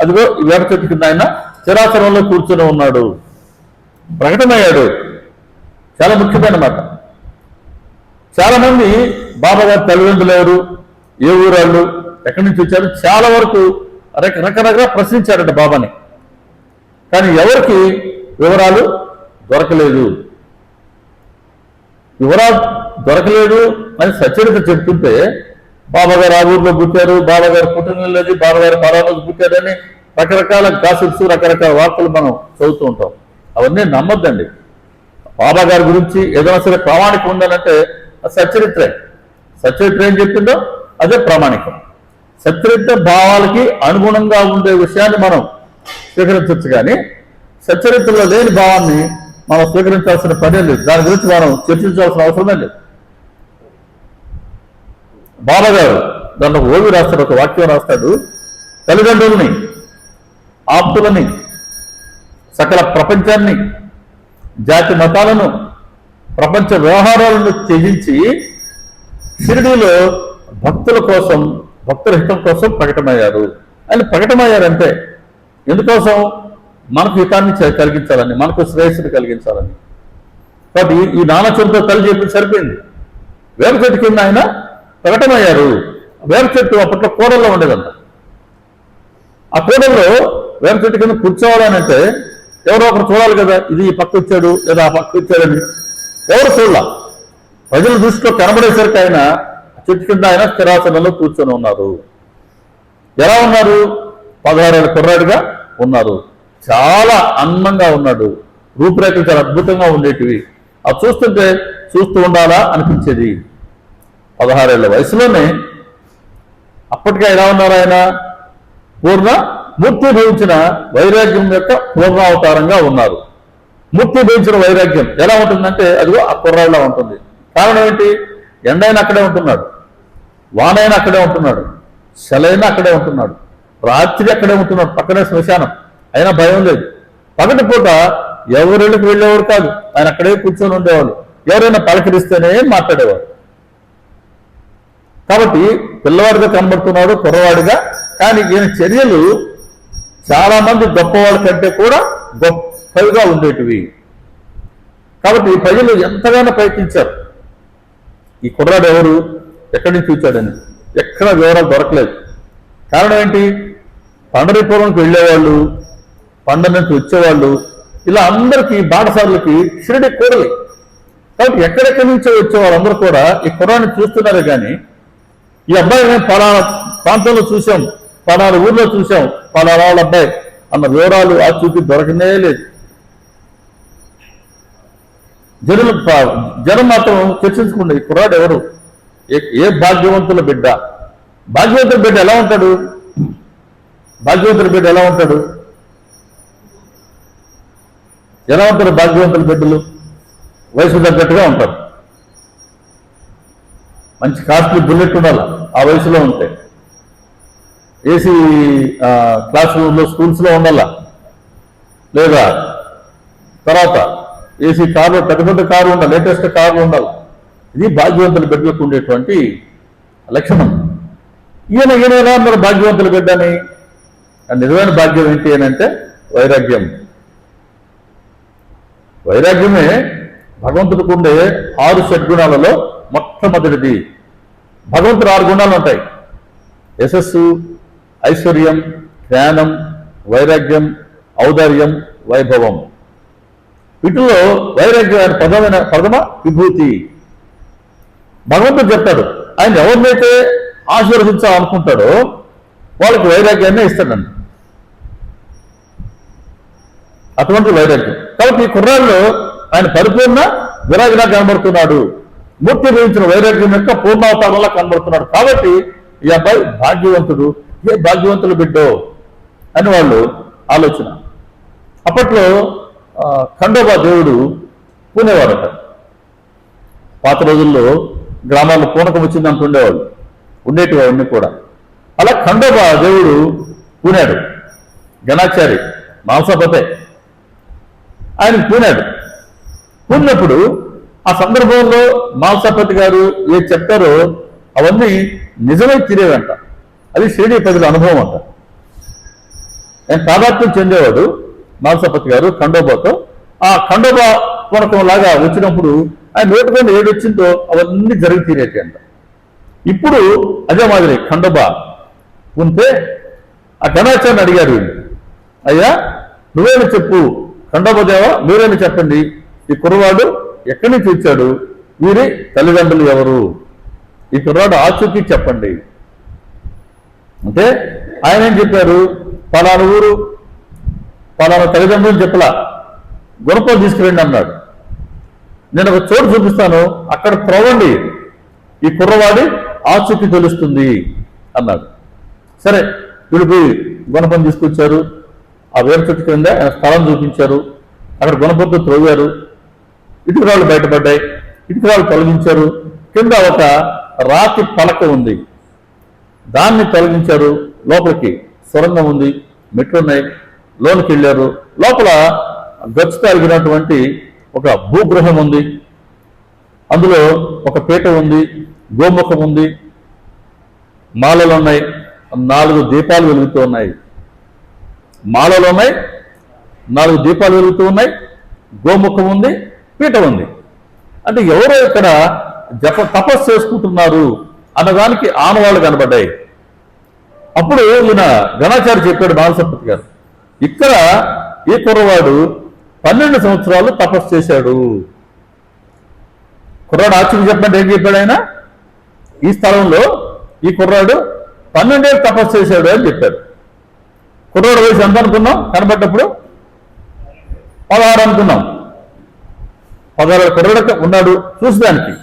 S1: అదిగో ఈ వేప చెట్టు కింద ఆయన చిరాసనంలో కూర్చొని ఉన్నాడు, ప్రకటమయ్యాడు. చాలా ముఖ్యమైన మాట. చాలా మంది బాబా గారి తల్లిదండ్రులు ఎవరు, ఏ ఊరాళ్ళు, ఎక్కడి నుంచి వచ్చారు, చాలా వరకు రకరకాలుగా ప్రశ్నించారట బాబాని. కానీ ఎవరికి వివరాలు దొరకలేదు. వివరాలు దొరకలేదు అని సచరిత చెప్తుంటే బాబా గారు ఆ ఊర్లో పుట్టారు, బాబా గారు పుట్టినది, బాబా గారు పరాలోకి పుట్టారని రకరకాల గాసిప్స్, రకరకాల వార్తలు మనం చదువుతూ ఉంటాం. అవన్నీ నమ్మొద్దండి. బాబా గారి గురించి ఏదైనా సరే ప్రామాణికం ఉందనంటే సచరిత్రే. సచరిత్ర ఏం చెప్పిందో అదే ప్రామాణికం. సచరిత్ర భావాలకి అనుగుణంగా ఉండే విషయాన్ని మనం స్వీకరించవచ్చు, కానీ సచరిత్రలో లేని భావాన్ని మనం స్వీకరించాల్సిన పనే లేదు. దాని గురించి మనం చర్చించాల్సిన అవసరమే లేదు. బాబా గారు దాంట్లో ఓవి రాస్తాడు, ఒక వాక్యం రాస్తాడు, తల్లిదండ్రుల్ని, ఆప్తులని, సకల ప్రపంచాన్ని, జాతి మతాలను, ప్రపంచ వ్యవహారాలను త్యజించి షిరిడీలో భక్తుల కోసం, భక్తుల హితం కోసం ప్రకటమయ్యారు. ఆయన ప్రకటమయ్యారంటే ఎందుకోసం? మనకు హితాన్ని కలిగించాలని, మనకు శ్రేయస్సుని కలిగించాలని. కాబట్టి ఈ నానచంతో తల్లి చెప్పి సరిపోయింది. వేప చెట్టు కింద ఆయన ప్రకటమయ్యారు. వేప చెట్టు అప్పట్లో కూడల్లో ఉండేదంట. ఆ కూడల్లో వేప చెట్టు కింద కూర్చోవాలని అంటే ఎవరో ఒకరు చూడాలి కదా, ఇది ఈ పక్క వచ్చాడు లేదా ఆ పక్క వచ్చాడని. ఎవరు చూడాల. ప్రజల దృష్టిలో కనబడేసరికి ఆయన చెట్టు కింద ఆయన స్థిరాసనంలో కూర్చొని ఉన్నారు. ఎలా ఉన్నారు? 16 ఏళ్ళ కుర్రాడుగా ఉన్నారు. చాలా అందంగా ఉన్నాడు. రూపురేఖలు చాలా అద్భుతంగా ఉండేటివి. అది చూస్తుంటే చూస్తూ ఉండాలా అనిపించేది. 16 ఏళ్ళ వయసులోనే అప్పటికే ఎలా ఉన్నారు? ఆయన పూర్ణ మూర్తి భవించిన వైరాగ్యం యొక్క పూర్ణావతారంగా ఉన్నారు. మూర్తి భవించిన వైరాగ్యం ఎలా ఉంటుందంటే అదిగో ఆ కుర్రాళ్ళలో ఉంటుంది. కారణం ఏంటి? ఎండైనా అక్కడే ఉంటున్నాడు, వానైనా అక్కడే ఉంటున్నాడు, శలైనా అక్కడే ఉంటున్నాడు, రాత్రి అక్కడే ఉంటున్నాడు, పక్కనే శ్మశానం, అయినా భయం లేదు. పగటి పూట ఎవరిళ్ళకి వెళ్ళేవారు కాదు, ఆయన అక్కడే కూర్చొని ఉండేవాళ్ళు. ఎవరైనా పలకరిస్తేనే మాట్లాడేవారు. కాబట్టి పిల్లవాడిగా కనబడుతున్నాడు, కుర్రవాడిగా. కానీ ఈయన చర్యలు చాలా మంది గొప్పవాళ్ళ కంటే కూడా గొప్పగా ఉండేటివి. కాబట్టి ప్రజలు ఎంతగానో ప్రయత్నించారు ఈ కుర్రాడు ఎవరు, ఎక్కడి నుంచి వచ్చాడని. ఎక్కడ వివరాలు దొరకలేదు. కారణం ఏంటి? పండరీపురంకి వెళ్ళేవాళ్ళు, పండగ నుంచి వచ్చేవాళ్ళు, ఇలా అందరికీ బాటసారులకి షిరిడి కూడలి. కాబట్టి ఎక్కడెక్కడి నుంచో వచ్చే వాళ్ళందరూ కూడా ఈ కుర్రాన్ని చూస్తున్నారు. కానీ ఈ అబ్బాయి మేము పలానా ప్రాంతంలో చూసాం, పలానా ఊర్లో చూసాం, పలానా వాళ్ళ అబ్బాయి అన్న వివరాలు ఆ చూపి దొరకనే లేదు. జనం మాత్రం చర్చించుకుండే ఈ కుర్రాడు ఎవరు, ఏ భాగ్యవంతుల బిడ్డ. భాగ్యవంతుల బిడ్డ ఎలా ఉంటాడు? భాగ్యవంతుల బిడ్డ ఎలా ఉంటాడు? ఎలా ఉంటారు భాగ్యవంతుల బిడ్డలు? వయసు తగ్గట్టుగా ఉంటారు. మంచి కాస్ట్లీ బుల్లెట్ ఉండాలి ఆ వయసులో ఉంటే. ఏసీ క్లాస్ రూమ్లో స్కూల్స్లో ఉండాలా, లేదా తర్వాత ఏసీ కార్లు, పెద్ద పెద్ద కారు ఉండాలి, లేటెస్ట్ కార్లు ఉండాలి. ఇది భాగ్యవంతుల బిడ్డలకు ఉండేటువంటి లక్షణం. ఈయన మరి భాగ్యవంతుల బిడ్డని. నిజమైన భాగ్యం ఏంటి అని అంటే వైరాగ్యం. వైరాగ్యమే భగవంతుడికి ఉండే 6 షడ్గుణాలలో మొట్టమొదటిది. భగవంతుడు 6 గుణాలు ఉంటాయి: యశస్సు, ఐశ్వర్యం, జ్ఞానం, వైరాగ్యం, ఔదార్యం, వైభవం. వీటిలో వైరాగ్యం ప్రథమ విభూతి. భగవంతుడు చెప్తాడు, ఆయన ఎవరినైతే ఆశీర్వదించాలనుకుంటాడో వాళ్ళకి వైరాగ్యాన్ని ఇస్తాడండి. అటువంటి వైరాగ్యం. కాబట్టి ఈ కుర్రాల్లో ఆయన పరిపూర్ణ విరాగిలా కనబడుతున్నాడు. మూర్తి గురించిన వైరాగ్యం యొక్క పూర్ణావతారంలా కనబడుతున్నాడు. కాబట్టి ఈ అబ్బాయి భాగ్యవంతుడు. ఏ భాగ్యవంతులు బిడ్డో అని వాళ్ళు ఆలోచన. అప్పట్లో ఖండోబా దేవుడు పూనేవాడట. పాత రోజుల్లో గ్రామాల్లో పూనకం వచ్చిందంటూ ఉండేవాళ్ళు, ఉండేటివి అవన్నీ కూడా. అలా ఖండోబా దేవుడు పూనాడు. గణాచారి మాంసపతే ఆయన పూనాడు. పూన్నప్పుడు ఆ సందర్భంలో మాంసపతి గారు ఏది చెప్తారో అవన్నీ నిజమై తీరేవంట. అది షిరిడి ప్రజల అనుభవం అంట. ఆయన తాదాత్మ్యం చెందేవాడు మాంసపతి గారు ఖండోబాతో. ఆ ఖండోబా పూనకం లాగా వచ్చినప్పుడు ఆయన నోటుకొని ఏడు వచ్చిందో అవన్నీ జరిగి తీరేటి అంట. ఇప్పుడు అదే మాదిరి ఖండోబా ఉంటే ఆ గణాచార్ని అడిగారు వీళ్ళు, అయ్యా నువ్వేమి చెప్పు, ఖండోబాదేవా మీరేమి చెప్పండి, ఈ కుర్రవాడు ఎక్కడి నుంచి వచ్చాడు, వీరి తల్లిదండ్రులు ఎవరు, ఈ కుర్రవాడు ఆచూకీ చెప్పండి అంటే ఆయన ఏం చెప్పారు, పలానా ఊరు, పలానా తల్లిదండ్రులు చెప్పలా, గుణపం తీసుకురండి అన్నాడు. నేను ఒక చోటు చూపిస్తాను, అక్కడ త్రవ్వండి, ఈ కుర్రవాడి ఆచూకీ తెలుస్తుంది అన్నాడు. సరే వీళ్ళు పోయి గుణపం తీసుకొచ్చారు. ఆ వేరు చెట్టు కింద స్థలం చూపించారు. అక్కడ గుణపంతో త్రవ్వారు. ఇటుకరాళ్ళు బయటపడ్డాయి. ఇటుకరాళ్ళు తొలగించారు. కింద ఒక రాతి పలక ఉంది, దాన్ని తొలగించారు. లోపలికి సొరంగం ఉంది, మెట్లు ఉన్నాయి. లోనికి వెళ్ళారు. లోపల గచ్చు తాగినటువంటి ఒక భూగృహం ఉంది. అందులో ఒక పీట ఉంది, గోముఖం ఉంది, మాలలు ఉన్నాయి, 4 దీపాలు వెలుగుతూ ఉన్నాయి. మాలలు ఉన్నాయి, 4 దీపాలు వెలుగుతూ ఉన్నాయి, గోముఖం ఉంది, పీట ఉంది. అంటే ఎవరో ఇక్కడ తపస్సు చేసుకుంటున్నారు అన్నదానికి ఆనవాళ్ళు కనబడ్డాయి. అప్పుడు ఈయన గణాచారి చెప్పాడు బాలసంపతి గారు, ఇక్కడ ఈ కుర్రవాడు 12 సంవత్సరాలు తపస్సు చేశాడు. కుర్రాడు ఆచూకీ చెప్పండి ఏం చెప్పాడు ఆయన, ఈ స్థలంలో ఈ కుర్రాడు 12 ఏళ్ళు తపస్సు చేశాడు అని చెప్పాడు. కుర్రాడు వయసు ఎంత అనుకున్నాం కనబడ్డప్పుడు? 16 అనుకున్నాం. 16 కుర్రాడు ఉన్నాడు చూసేదానికి.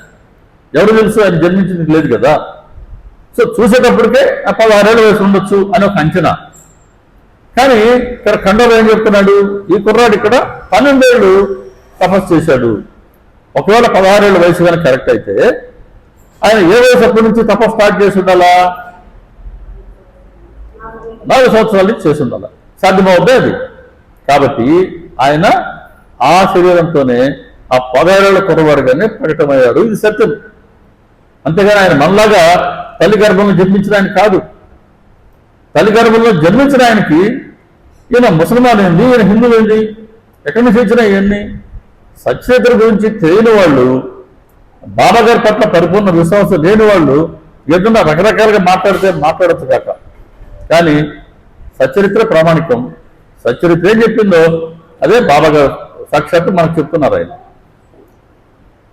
S1: ఎవరు తెలుసు, ఆయన జన్మించింది లేదు కదా. సో చూసేటప్పటికే 16 ఏళ్ళ వయసు ఉండొచ్చు అని ఒక అంచనా. కానీ ఇక్కడ ఖండోబా ఏం చెప్తున్నాడు, ఈ కుర్రాడు ఇక్కడ 12 ఏళ్ళు తపస్సు చేశాడు. ఒకవేళ 16 ఏళ్ళ వయసు కానీ కరెక్ట్ అయితే ఆయన ఏ వయసు అప్పటి నుంచి తపస్సు స్టార్ట్ చేసి ఉండాలా? 4 సంవత్సరాల నుంచి చేసి ఉండాలి. సాధ్యమవుద్దే అది. కాబట్టి ఆయన ఆ శరీరంతోనే ఆ 16 ఏళ్ల కుర్రవాడుగానే ప్రకటమయ్యాడు. ఇది సత్యం. అంతేగాని ఆయన మనలాగా తల్లి గర్భంలో జన్మించిన ఆయన కాదు. తల్లి గర్భంలో జన్మించిన ఆయనకి ఈయన ముసల్మాన్ ఏంది, ఈయన హిందువు ఏంది, ఎక్కడి నుంచి వచ్చినా ఇవన్నీ సత్యచరిత్ర గురించి తెలియని వాళ్ళు, బాబా గారి పట్ల పరిపూర్ణ విశ్వాసం లేని వాళ్ళు ఏదన్నా రకరకాలుగా మాట్లాడితే మాట్లాడచ్చు కాక, కానీ సచ్చరిత్ర ప్రామాణికం. సచ్చరిత్ర ఏం చెప్పిందో అదే బాబా గారు సాక్షాత్తు మనకు చెప్తున్నారు ఆయన.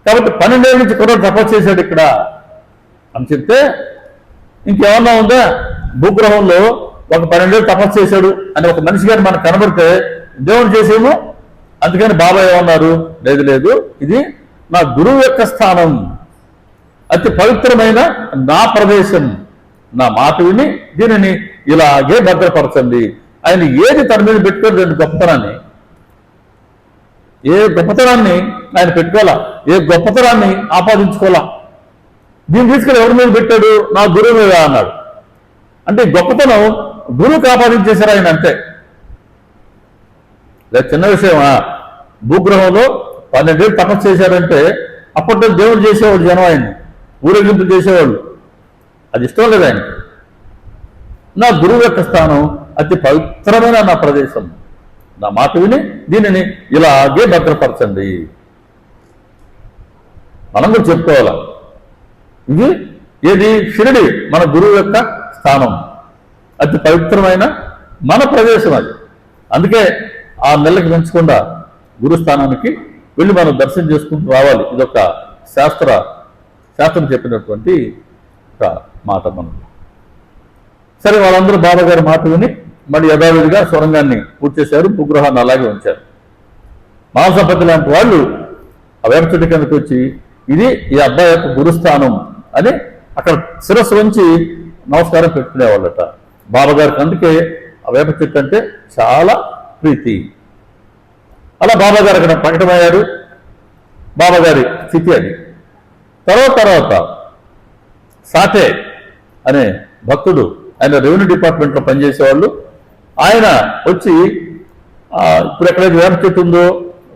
S1: కాబట్టి 12 ఏళ్ళ నుంచి కూడా తపస్సు చేశాడు ఇక్కడ అని చెప్తే ఇంకేమన్నా ఉందా? భూగ్రహంలో ఒక 12 ఏళ్ళు తపస్సు చేశాడు అని ఒక మనిషి గారిని మనకు కనబడితే దేవుడు చేసేమో. అందుకని బాబా ఏమన్నారు? లేదు లేదు, ఇది నా గురువు యొక్క స్థానం, అతి పవిత్రమైన నా ప్రదేశం, నా మాట విని దీనిని ఇలాగే భద్రపరచండి. ఆయన ఏది తన మీద పెట్టుకోరు, రెండు గొప్పతనాన్ని, ఏ గొప్పతనాన్ని ఆయన పెట్టుకోవాలా, ఏ గొప్పతనాన్ని ఆపాదించుకోవాలా. దీన్ని తీసుకెళ్ళి ఎవరి మీద పెట్టాడు? నా గురువు మీద అన్నాడు. అంటే గొప్పతనం గురువుకి ఆపాదించేశారు ఆయన, అంతే. చిన్న విషయమా? భూగ్రహంలో 12 ఏళ్ళు తపస్సు చేశారంటే అప్పట్లో దేవుడు చేసేవాడు, జనం ఆయన్ని ఊరేగింపు చేసేవాళ్ళు. అది ఇష్టం లేదు ఆయన. నా గురువు యొక్క స్థానం అతి పవిత్రమైన నా ప్రదేశం, నా మాట విని దీనిని ఇలాగే భద్రపరచండి. మనం కూడా చెప్పుకోవాలా, ఇది ఏది? షిరిడి మన గురువు యొక్క స్థానం, అతి పవిత్రమైన మన ప్రదేశం అది. అందుకే 6 నెలలకు పెంచకుండా గురుస్థానానికి వెళ్ళి మనం దర్శనం చేసుకుంటూ రావాలి. ఇదొక శాస్త్రం చెప్పినటువంటి ఒక మాట మనం. సరే, వాళ్ళందరూ బాబా గారి మాట విని మళ్ళీ యథావిధిగా సొరంగాన్ని పూర్తి చేశారు, భూగ్రహాన్ని అలాగే ఉంచారు. మాంసపతి లాంటి వాళ్ళు ఆ వేప చెట్టు కిందకి వచ్చి ఇది ఈ అబ్బాయి యొక్క గురుస్థానం అని అక్కడ శిరస్సు వంచి నమస్కారం పెట్టుకునేవాళ్ళట బాబా గారికి. అందుకే ఆ వేప చెట్టు అంటే చాలా ప్రీతి. అలా బాబా గారు అక్కడ ప్రకటమయ్యారు. బాబా గారి స్థితి అది. తర్వాత సాటే అనే భక్తుడు, ఆయన రెవెన్యూ డిపార్ట్మెంట్లో పనిచేసేవాళ్ళు, ఆయన వచ్చి ఇప్పుడు ఎక్కడైతే వేప చెట్టు ఉందో,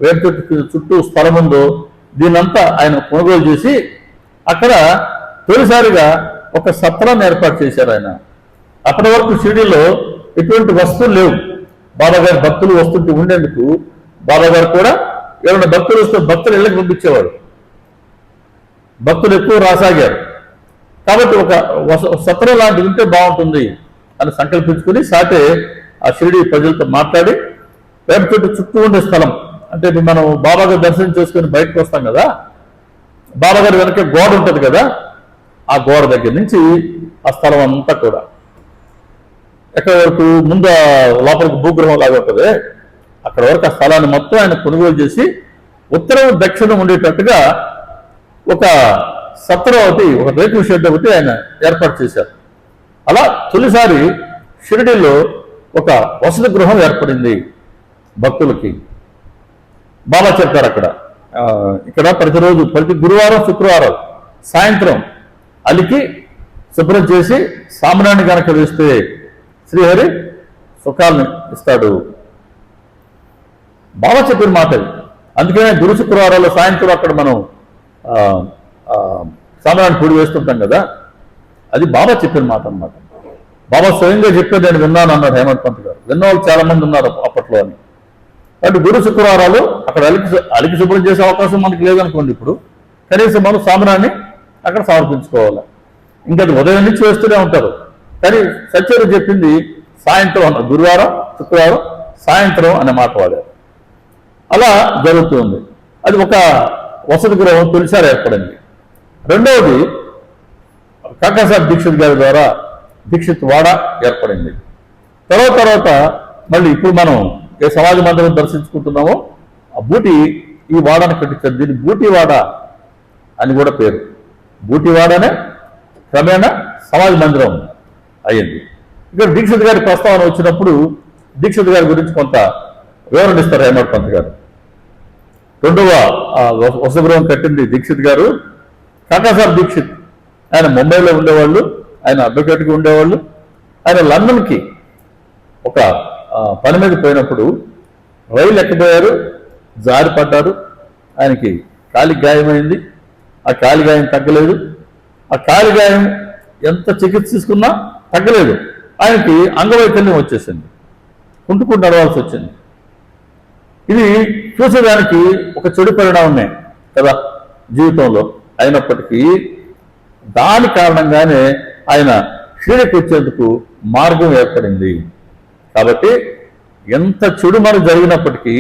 S1: వేప చెట్టు చుట్టూ స్థలం ఉందో దీన్నంతా ఆయన కొనుగోలు చేసి అక్కడ తొలిసారిగా ఒక సత్రాన్ని ఏర్పాటు చేశారు ఆయన. అప్పటి వరకు షిరిడీలో ఎటువంటి వస్తువులు లేవు. బాబా గారి భక్తులు వస్తుంటే ఉండేందుకు బాబా గారు కూడా ఎవరైనా భక్తులు వస్తే భక్తులు ఇళ్ళకి పంపించేవాడు. భక్తులు ఎక్కువ రాసాగారు కాబట్టి ఒక సత్రం లాంటిది ఉంటే బాగుంటుంది అని సంకల్పించుకుని సాటే ఆ షిరిడి ప్రజలతో మాట్లాడి వేప చెట్టు చుట్టూ ఉండే స్థలం, అంటే ఇప్పుడు మనం బాబా గారి దర్శనం చేసుకుని బయటకు వస్తాం కదా, బాబా గారి వెనక గోడ ఉంటుంది కదా, ఆ గోడ దగ్గర నుంచి ఆ స్థలం అంతా కూడా ఎక్కడి వరకు ముందు లోపలికి భూగ్రహం లాగా ఉంటుంది, అక్కడ వరకు ఆ స్థలాన్ని మొత్తం ఆయన కొనుగోలు చేసి ఉత్తరం దక్షిణం ఉండేటట్టుగా ఒక సత్రం ఒకటి, ఒక రేకుల షెడ్ ఒకటి ఆయన ఏర్పాటు చేశారు. అలా తొలిసారి షిరిడీలో ఒక వసతి గృహం ఏర్పడింది భక్తులకి. బాబా చెప్పారు అక్కడ, ఇక్కడ ప్రతిరోజు ప్రతి గురువారం శుక్రవారం సాయంత్రం అలికి శుభ్రం చేసి సామ్రాన్ని కనుక వేస్తే శ్రీహరి సుఖాలను ఇస్తాడు. బాబా చెప్పిన మాట. అందుకనే గురు శుక్రవారాల్లో సాయంత్రం అక్కడ మనం సామ్రాన్ని పొడి వేస్తుంటాం కదా, అది బాబా చెప్పిన మాట అన్నమాట. బాబా స్వయంగా చెప్పారు, నేను విన్నాను అన్నాడు హేమంత్ పంత్ గారు. విన్నవాళ్ళు చాలా మంది ఉన్నారు అప్పట్లో అని. కాబట్టి గురు శుక్రవారాలు అక్కడ అలికి శుభ్రం చేసే అవకాశం మనకి లేదనుకోండి, ఇప్పుడు కనీసం మనం సామ్రాన్ని అక్కడ సమర్పించుకోవాలి. ఇంకా అది ఉదయం నుంచి వేస్తూనే ఉంటారు. కానీ సత్యరు చెప్పింది సాయంత్రం అన్న, గురువారం శుక్రవారం సాయంత్రం అనే మాట వాడారు. అలా జరుగుతుంది. అది ఒక వసతి గృహం తొలిసారి ఏర్పడింది. రెండవది కాకాసాహెబ్ దీక్షిత్ గారి ద్వారా దీక్షిత్ వాడ ఏర్పడింది. తర్వాత మళ్ళీ ఇప్పుడు మనం ఏ సమాజ మందిరం దర్శించుకుంటున్నామో ఆ బూటి ఈ వాడని కట్టించారు. దీన్ని బూటివాడ అని కూడా పేరు. బూటివాడనే క్రమేణా సమాజ మందిరం అయ్యింది. ఇక్కడ దీక్షిత్ గారి ప్రస్తావన వచ్చినప్పుడు దీక్షిత్ గారి గురించి కొంత వివరణ ఇస్తారు హేమంత్ పంత్ గారు. రెండవ వసతిగృహం కట్టింది దీక్షిత్ గారు. కాకాసాహెబ్ దీక్షిత్ ఆయన ముంబైలో ఉండేవాళ్ళు, ఆయన అడ్వకేట్గా ఉండేవాళ్ళు. ఆయన లండన్కి ఒక పని మీద పోయినప్పుడు రైలు ఎక్కిపోయారు, జారిపడ్డారు. ఆయనకి కాలి గాయమైంది. ఆ కాలి గాయం తగ్గలేదు. ఆ కాలి గాయం ఎంత చికిత్స తీసుకున్నా తగ్గలేదు. ఆయనకి అంగవైకల్యం వచ్చేసింది, కుంటుకుంటూ నడవాల్సి వచ్చింది. ఇది చూసేదానికి ఒక చెడు పరిణామమే కదా జీవితంలో. అయినప్పటికీ దాని కారణంగానే ఆయన షిరిడీకి వచ్చేందుకు మార్గం ఏర్పడింది. కాబట్టి ఎంత చెడు మనకు జరిగినప్పటికీ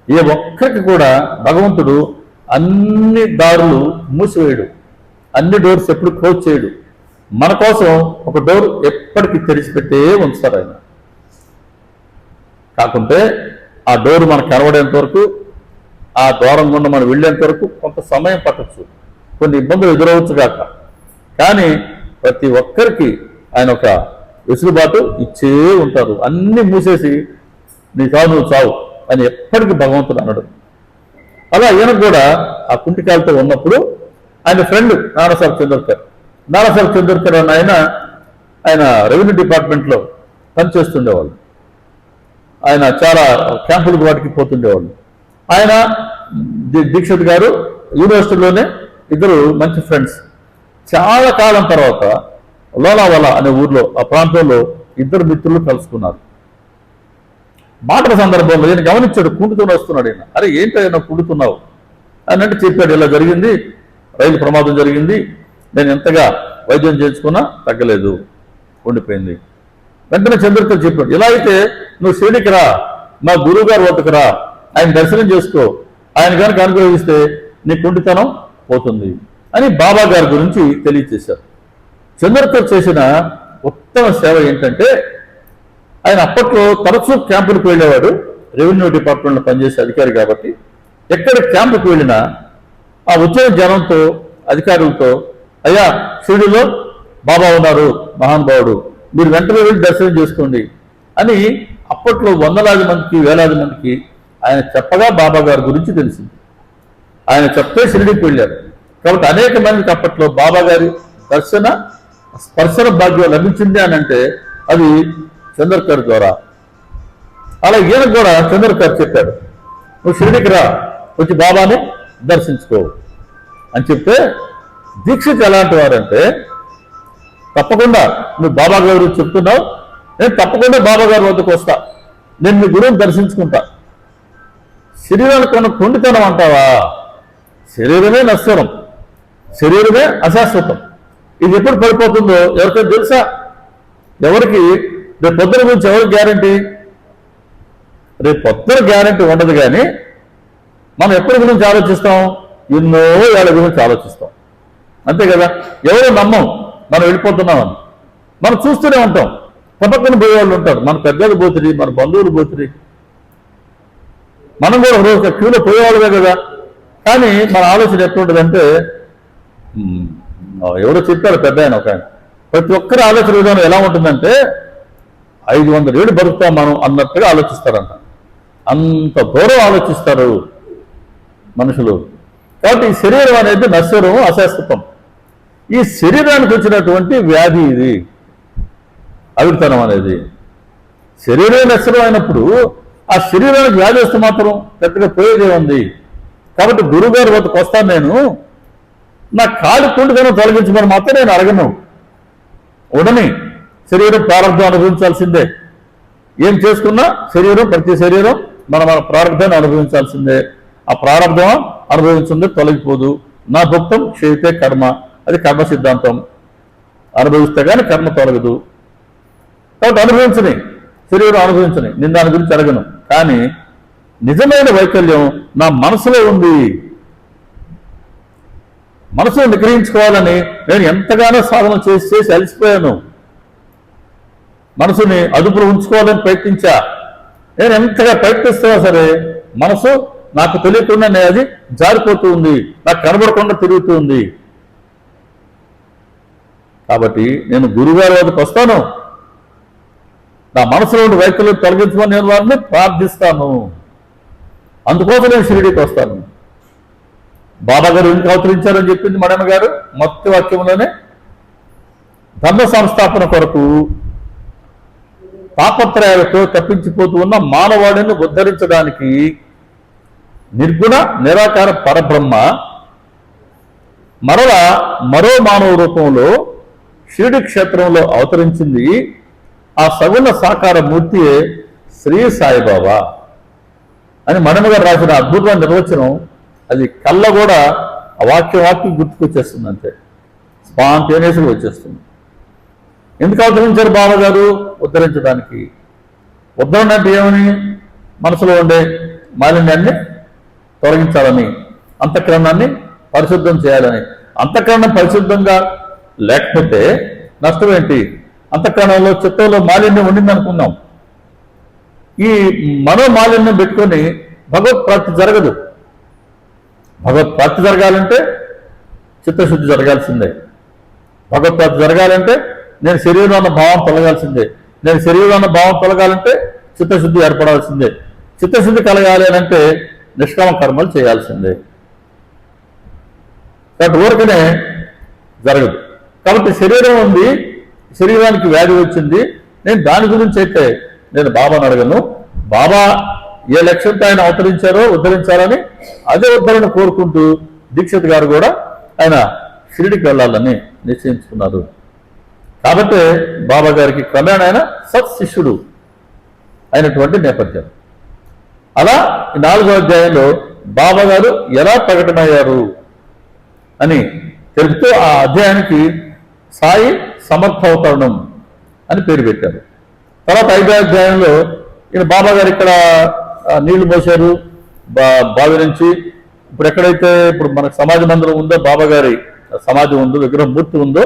S1: ఏ ఒక్కరికి కూడా భగవంతుడు అన్ని దారులు మూసివేయడు, అన్ని డోర్స్ ఎప్పుడు క్లోజ్ చేయడు. మన కోసం ఒక డోర్ ఎప్పటికీ తెరిచిపెట్టే ఉంచుతారు ఆయన. కాకుంటే ఆ డోర్ మనకు కనబడేంత వరకు, ఆ ద్వారం గుండా మనం వెళ్ళేంత వరకు కొంత సమయం పట్టచ్చు, కొన్ని ఇబ్బందులు ఎదురవచ్చు కాక, కానీ ప్రతి ఒక్కరికి ఆయన ఒక వెసులుబాటు ఇచ్చే ఉంటారు. అన్ని మూసేసి నీ చావు నువ్వు చావు అని ఎప్పటికీ భగవంతుడు అన్నాడు. అలా ఈయన కూడా ఆ కుంటికాలతో ఉన్నప్పుడు ఆయన ఫ్రెండ్ నానాసాహెబ్ చంద్రకర్ అన్న ఆయన రెవెన్యూ డిపార్ట్మెంట్లో పనిచేస్తుండేవాళ్ళు. ఆయన చాలా క్యాంపులకు వాటికి పోతుండేవాళ్ళు. ఆయన దీక్షిత్ గారు యూనివర్సిటీలోనే ఇద్దరు మంచి ఫ్రెండ్స్. చాలా కాలం తర్వాత లోనావాలా అనే ఊర్లో, ఆ ప్రాంతంలో ఇద్దరు మిత్రులు కలుసుకున్నారు. మాటల సందర్భంలో ఈయన గమనించాడు, కుంటుతూనే వస్తున్నాడు ఈయన. అరే ఏంటైనా కుంటున్నావు అని అంటే చెప్పాడు, ఇలా జరిగింది, రైలు ప్రమాదం జరిగింది, నేను ఎంతగా వైద్యం చేయించుకున్నా తగ్గలేదు, ఉండిపోయింది. వెంటనే చంద్రకర్ చెప్పాడు, ఇలా అయితే నువ్వు షిరిడీకి రా, మా గురువు గారు వద్దకు రా, ఆయన దర్శనం చేసుకో, ఆయన కనుక అనుగ్రహిస్తే నీ కుంటితనం పోతుంది అని బాబా గారి గురించి తెలియచేశారు. చంద్రకర్ చేసిన ఉత్తమ సేవ ఏంటంటే, ఆయన అప్పట్లో తరచూ క్యాంపులకు వెళ్ళేవాడు. రెవెన్యూ డిపార్ట్మెంట్లో పనిచేసే అధికారి కాబట్టి ఎక్కడ క్యాంపుకు వెళ్ళినా ఆ వచ్చిన జనంతో, అధికారులతో, అయ్యా షిరిడీలో బాబా ఉన్నారు మహానుభావుడు, మీరు వెంటనే వెళ్ళి దర్శనం చేసుకోండి అని అప్పట్లో వందలాది మందికి, వేలాది మందికి ఆయన చెప్పగా బాబా గారి గురించి తెలిసింది. ఆయన చెప్తే షిరిడీకి వెళ్ళారు. కాబట్టి అనేక మందికి అప్పట్లో బాబా గారి దర్శన స్పర్శన భాగ్యం లభించింది అని అంటే అది చంద్రకర్ ద్వారా. అలా ఈయన కూడా చంద్రకర్ చెప్పాడు, నువ్వు షిరిడీకి రా, వచ్చి బాబాని దర్శించుకో అని చెప్తే, దీక్షిత్ ఎలాంటి వారంటే, తప్పకుండా నువ్వు బాబా గారు చెప్తున్నావు, నేను తప్పకుండా బాబా గారి వద్దకు వస్తా, నేను మీ గురువుని దర్శించుకుంటా. శరీరానికి ఉన్న కుండితనం అంటావా? శరీరమే నశ్వరం, శరీరమే అశాశ్వతం. ఇది ఎప్పుడు పడిపోతుందో ఎవరికైనా తెలుసా? ఎవరికి రేపు పొద్దున గురించి ఎవరికి గ్యారంటీ? రేపు పొద్దున గ్యారంటీ ఉండదు. కానీ మనం ఎప్పటి గురించి ఆలోచిస్తాం? ఎన్నో ఏళ్ళ గురించి ఆలోచిస్తాం, అంతే కదా. ఎవరో నమ్మం మనం వెళ్ళిపోతున్నామని, మనం చూస్తూనే ఉంటాం. పక్కన పోయేవాళ్ళు ఉంటారు, మన పెద్దలు పోతుంది, మన బంధువులు పోతుంది, మనం కూడా రోజు క్యూలో పోయేవాళ్ళమే కదా. కానీ మన ఆలోచన ఎట్లుంటుందంటే, ఎవరో చెప్పారు పెద్ద ఆయన, ఒక ఆయన, ప్రతి ఒక్కరి ఆలోచన విధానం ఎలా ఉంటుందంటే 500 ఏళ్ళు బతుకుతాం మనం అన్నట్టుగా ఆలోచిస్తారంట. అంత దూరం ఆలోచిస్తారు మనుషులు. కాబట్టి ఈ శరీరం అనేది నశ్వరం, అశాశ్వతం. ఈ శరీరానికి వచ్చినటువంటి వ్యాధి ఇది అవిర్తనం అనేది. శరీరం నశ్వరం అయినప్పుడు ఆ శరీరానికి వ్యాధి వస్తే మాత్రం పెద్దగా పోయేదే ఉంది. కాబట్టి గురువుగారి వద్దకు వస్తాను, నేను నా కాలు కుంటుగా తొలగించమని మాత్రం నేను అడగను. ఉడని శరీరం ప్రారంభం అనుభవించాల్సిందే. ఏం చేసుకున్నా శరీరం, ప్రతి శరీరం మన ప్రారంభాన్ని అనుభవించాల్సిందే. ఆ ప్రారంభం అనుభవించిందే తొలగిపోదు. నా భక్తం క్షయితే కర్మ, అది కర్మ సిద్ధాంతం. అనుభవిస్తే కానీ కర్మ తొలగదు. కాబట్టి అనుభవించని శరీరం అనుభవించని, నేను దాని గురించి అడగను. కానీ నిజమైన వైకల్యం నా మనసులో ఉంది. మనసును నిగ్రహించుకోవాలని నేను ఎంతగానో సాధన చేసి అలసిపోయాను. మనసుని అదుపులో ఉంచుకోవాలని ప్రయత్నించా. నేను ఎంతగా ప్రయత్నిస్తున్నా సరే మనసు నాకు తెలియకుండానే అది జారిపోతూ ఉంది, నాకు కనబడకుండా తిరుగుతూ ఉంది. కాబట్టి నేను గురువుగారి వద్దకు వస్తాను, నా మనసులో ఉండి వైకల్యం తొలగించమని నేను వారిని ప్రార్థిస్తాను. అందుకోసం నేను షిరిడీకి వస్తాను. బాబా గారు ఎందుకు అవతరించారని చెప్పింది మడమ గారు మొత్తం వాక్యంలోనే. ధర్మ సంస్థాపన కొరకు తాపత్రయాలతో తప్పించిపోతూ ఉన్న మానవాళిని ఉద్ధరించడానికి నిర్గుణ నిరాకార పరబ్రహ్మ మరలా మరో మానవ రూపంలో షిరిడి క్షేత్రంలో అవతరించింది. ఆ సగుణ సాకార మూర్తియే శ్రీ సాయిబాబా. అని మణిమ గారు రాసిన అద్భుతమైన నిర్వచనం, అది కళ్ళ కూడా ఆ వాక్యం గుర్తుకొచ్చేస్తుంది, అంతే స్పాంటేనియస్గా వచ్చేస్తుంది. ఎందుకు అవతరించారు బాబా గారు? ఉద్ధరించడానికి. ఉద్ధరణ అంటే ఏమని? మనసులో ఉండే మాలిన్యాన్ని తొలగించాలని, అంతఃకరణాన్ని పరిశుద్ధం చేయాలని. అంతఃకరణం పరిశుద్ధంగా లేకపోతే నష్టం ఏంటి? అంతఃకరణంలో చిత్తంలో మాలిన్యం ఉండింది అనుకున్నాం. ఈ మనోమాలిన్యం పెట్టుకొని భగవత్ప్రాప్తి జరగదు. భగవత్ప్రాప్తి జరగాలంటే చిత్తశుద్ధి జరగాల్సిందే. భగవత్ప్రాప్తి జరగాలంటే నేను శరీరంలో ఉన్న భావం తొలగాల్సిందే. నేను శరీరంలో ఉన్న భావం తొలగాలంటే చిత్తశుద్ధి ఏర్పడాల్సిందే. చిత్తశుద్ధి కలగాలి అంటే నిష్కామ కర్మలు చేయాల్సిందే. కాబట్టి ఊరికనే జరగదు. కాబట్టి శరీరం ఉంది, శరీరానికి వ్యాధి వచ్చింది, నేను దాని గురించి అయితే నేను బాబాను అడగను. బాబా ఏ లక్ష్యంతో ఆయన అవతరించారో ఉద్ధరించాలని అదే ఉద్ధరణ కోరుకుంటూ దీక్షిత్ గారు కూడా ఆయన షిరిడికి వెళ్ళాలని నిశ్చయించుకున్నారు. కాబట్టి బాబా గారికి క్రమేణ ఆయన సత్శిష్యుడు అయినటువంటి నేపథ్యం. అలా ఈ 4వ అధ్యాయంలో బాబా గారు ఎలా ప్రకటనయ్యారు అని తెలుపుతూ ఆ అధ్యాయానికి సాయి సమర్థావతరణం అని పేరు పెట్టారు. తర్వాత 5వ అధ్యాయంలో ఈయన బాబా గారు ఇక్కడ నీళ్లు పోశారు బావి నుంచి. ఇప్పుడు ఎక్కడైతే ఇప్పుడు మనకు సమాజ మందిరం ఉందో, బాబా గారి సమాధి ఉందో, విగ్రహం మూర్తి ఉందో,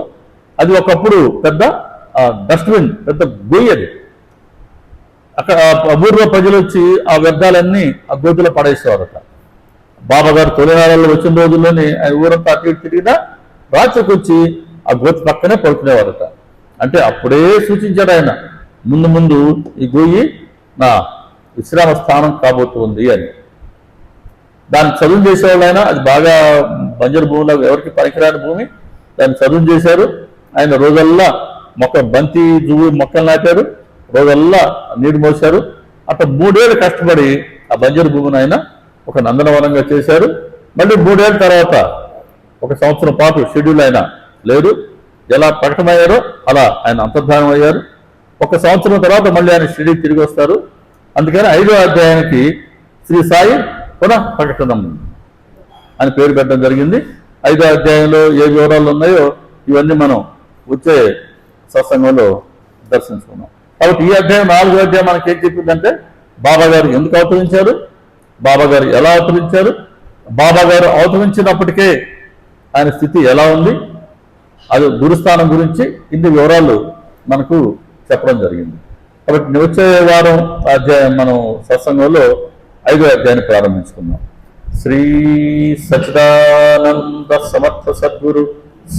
S1: అది ఒకప్పుడు పెద్ద డస్ట్బిన్, పెద్ద గొయ్యి. అది అక్కడ ఊర్లో ప్రజలు వచ్చి ఆ వ్యర్థాలన్నీ ఆ గోతిలో పడేసేవారట. బాబా గారు తొలినాళ్ళలో వచ్చిన రోజుల్లోనే ఆయన ఊరంతా అటు ఇటు తిరిగినా రాత్రికి వచ్చి ఆ గోతి పక్కనే పడుకునేవారట. అంటే అప్పుడే సూచించాడు ఆయన, ముందు ముందు ఈ గొయ్యి నా విశ్రామ స్థానం కాబోతుంది అని. దాన్ని చదువు చేసేవాళ్ళు ఆయన. అది బాగా బంజరు భూమిలో ఎవరికి పనికిరాని భూమి. దాన్ని చదువు చేశారు ఆయన. రోజల్లా బంతి జువ్వు మొక్కలు నాటారు, రోజల్లా నీరు మోశారు. అట్లా 3 ఏళ్ళు కష్టపడి ఆ బంజరు భూమిని ఆయన ఒక నందనవనంగా చేశారు. మళ్ళీ 3 ఏళ్ళ తర్వాత 1 సంవత్సరం పాటు షెడ్యూల్ ఆయన లేరు. ఎలా ప్రకటమయ్యారో అలా ఆయన అంతర్ధానం అయ్యారు. 1 సంవత్సరం తర్వాత మళ్ళీ ఆయన షిరిడీకి తిరిగి వస్తారు. అందుకని 5వ అధ్యాయానికి శ్రీ సాయి పునః ప్రకటనం అని పేరు పెట్టడం జరిగింది. 5వ అధ్యాయంలో ఏ వివరాలు ఉన్నాయో ఇవన్నీ మనం వచ్చే సత్సంగంలో దర్శించుకున్నాం. కాబట్టి ఈ అధ్యాయం 4వ అధ్యాయం మనకి ఏం చెప్పిందంటే బాబా గారు ఎందుకు అవతరించారు, బాబా గారు ఎలా అవతరించారు, బాబా గారు అవతరించినప్పటికే ఆయన స్థితి ఎలా ఉంది, అది గురుస్థానం గురించి ఇన్ని వివరాలు మనకు చెప్పడం జరిగింది. కాబట్టి వచ్చే వారం అధ్యాయం మనం సత్సంగంలో 5వ అధ్యాయాన్ని ప్రారంభించుకున్నాం. శ్రీ సచ్చిదానంద సమర్థ సద్గురు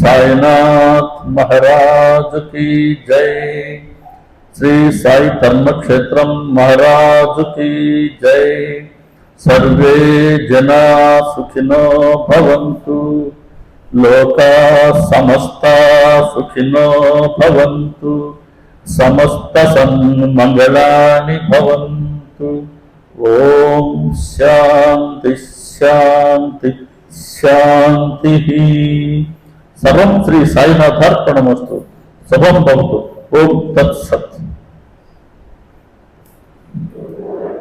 S1: సాయినాథ్ మహారాజ్ की जय. श्री साई धर्मक्षेत्रम महाराज की जय. सर्वे जना सुखिनो भवन्तु. लोका समस्ता सुखिनो भवन्तु. समस्त सन्मंगलानि भवन्तु. ओम शांति शांति शांति. सर्वं श्री साईनाथार्पणमस्तु. शुभं भवतु. ओम तत्सत्.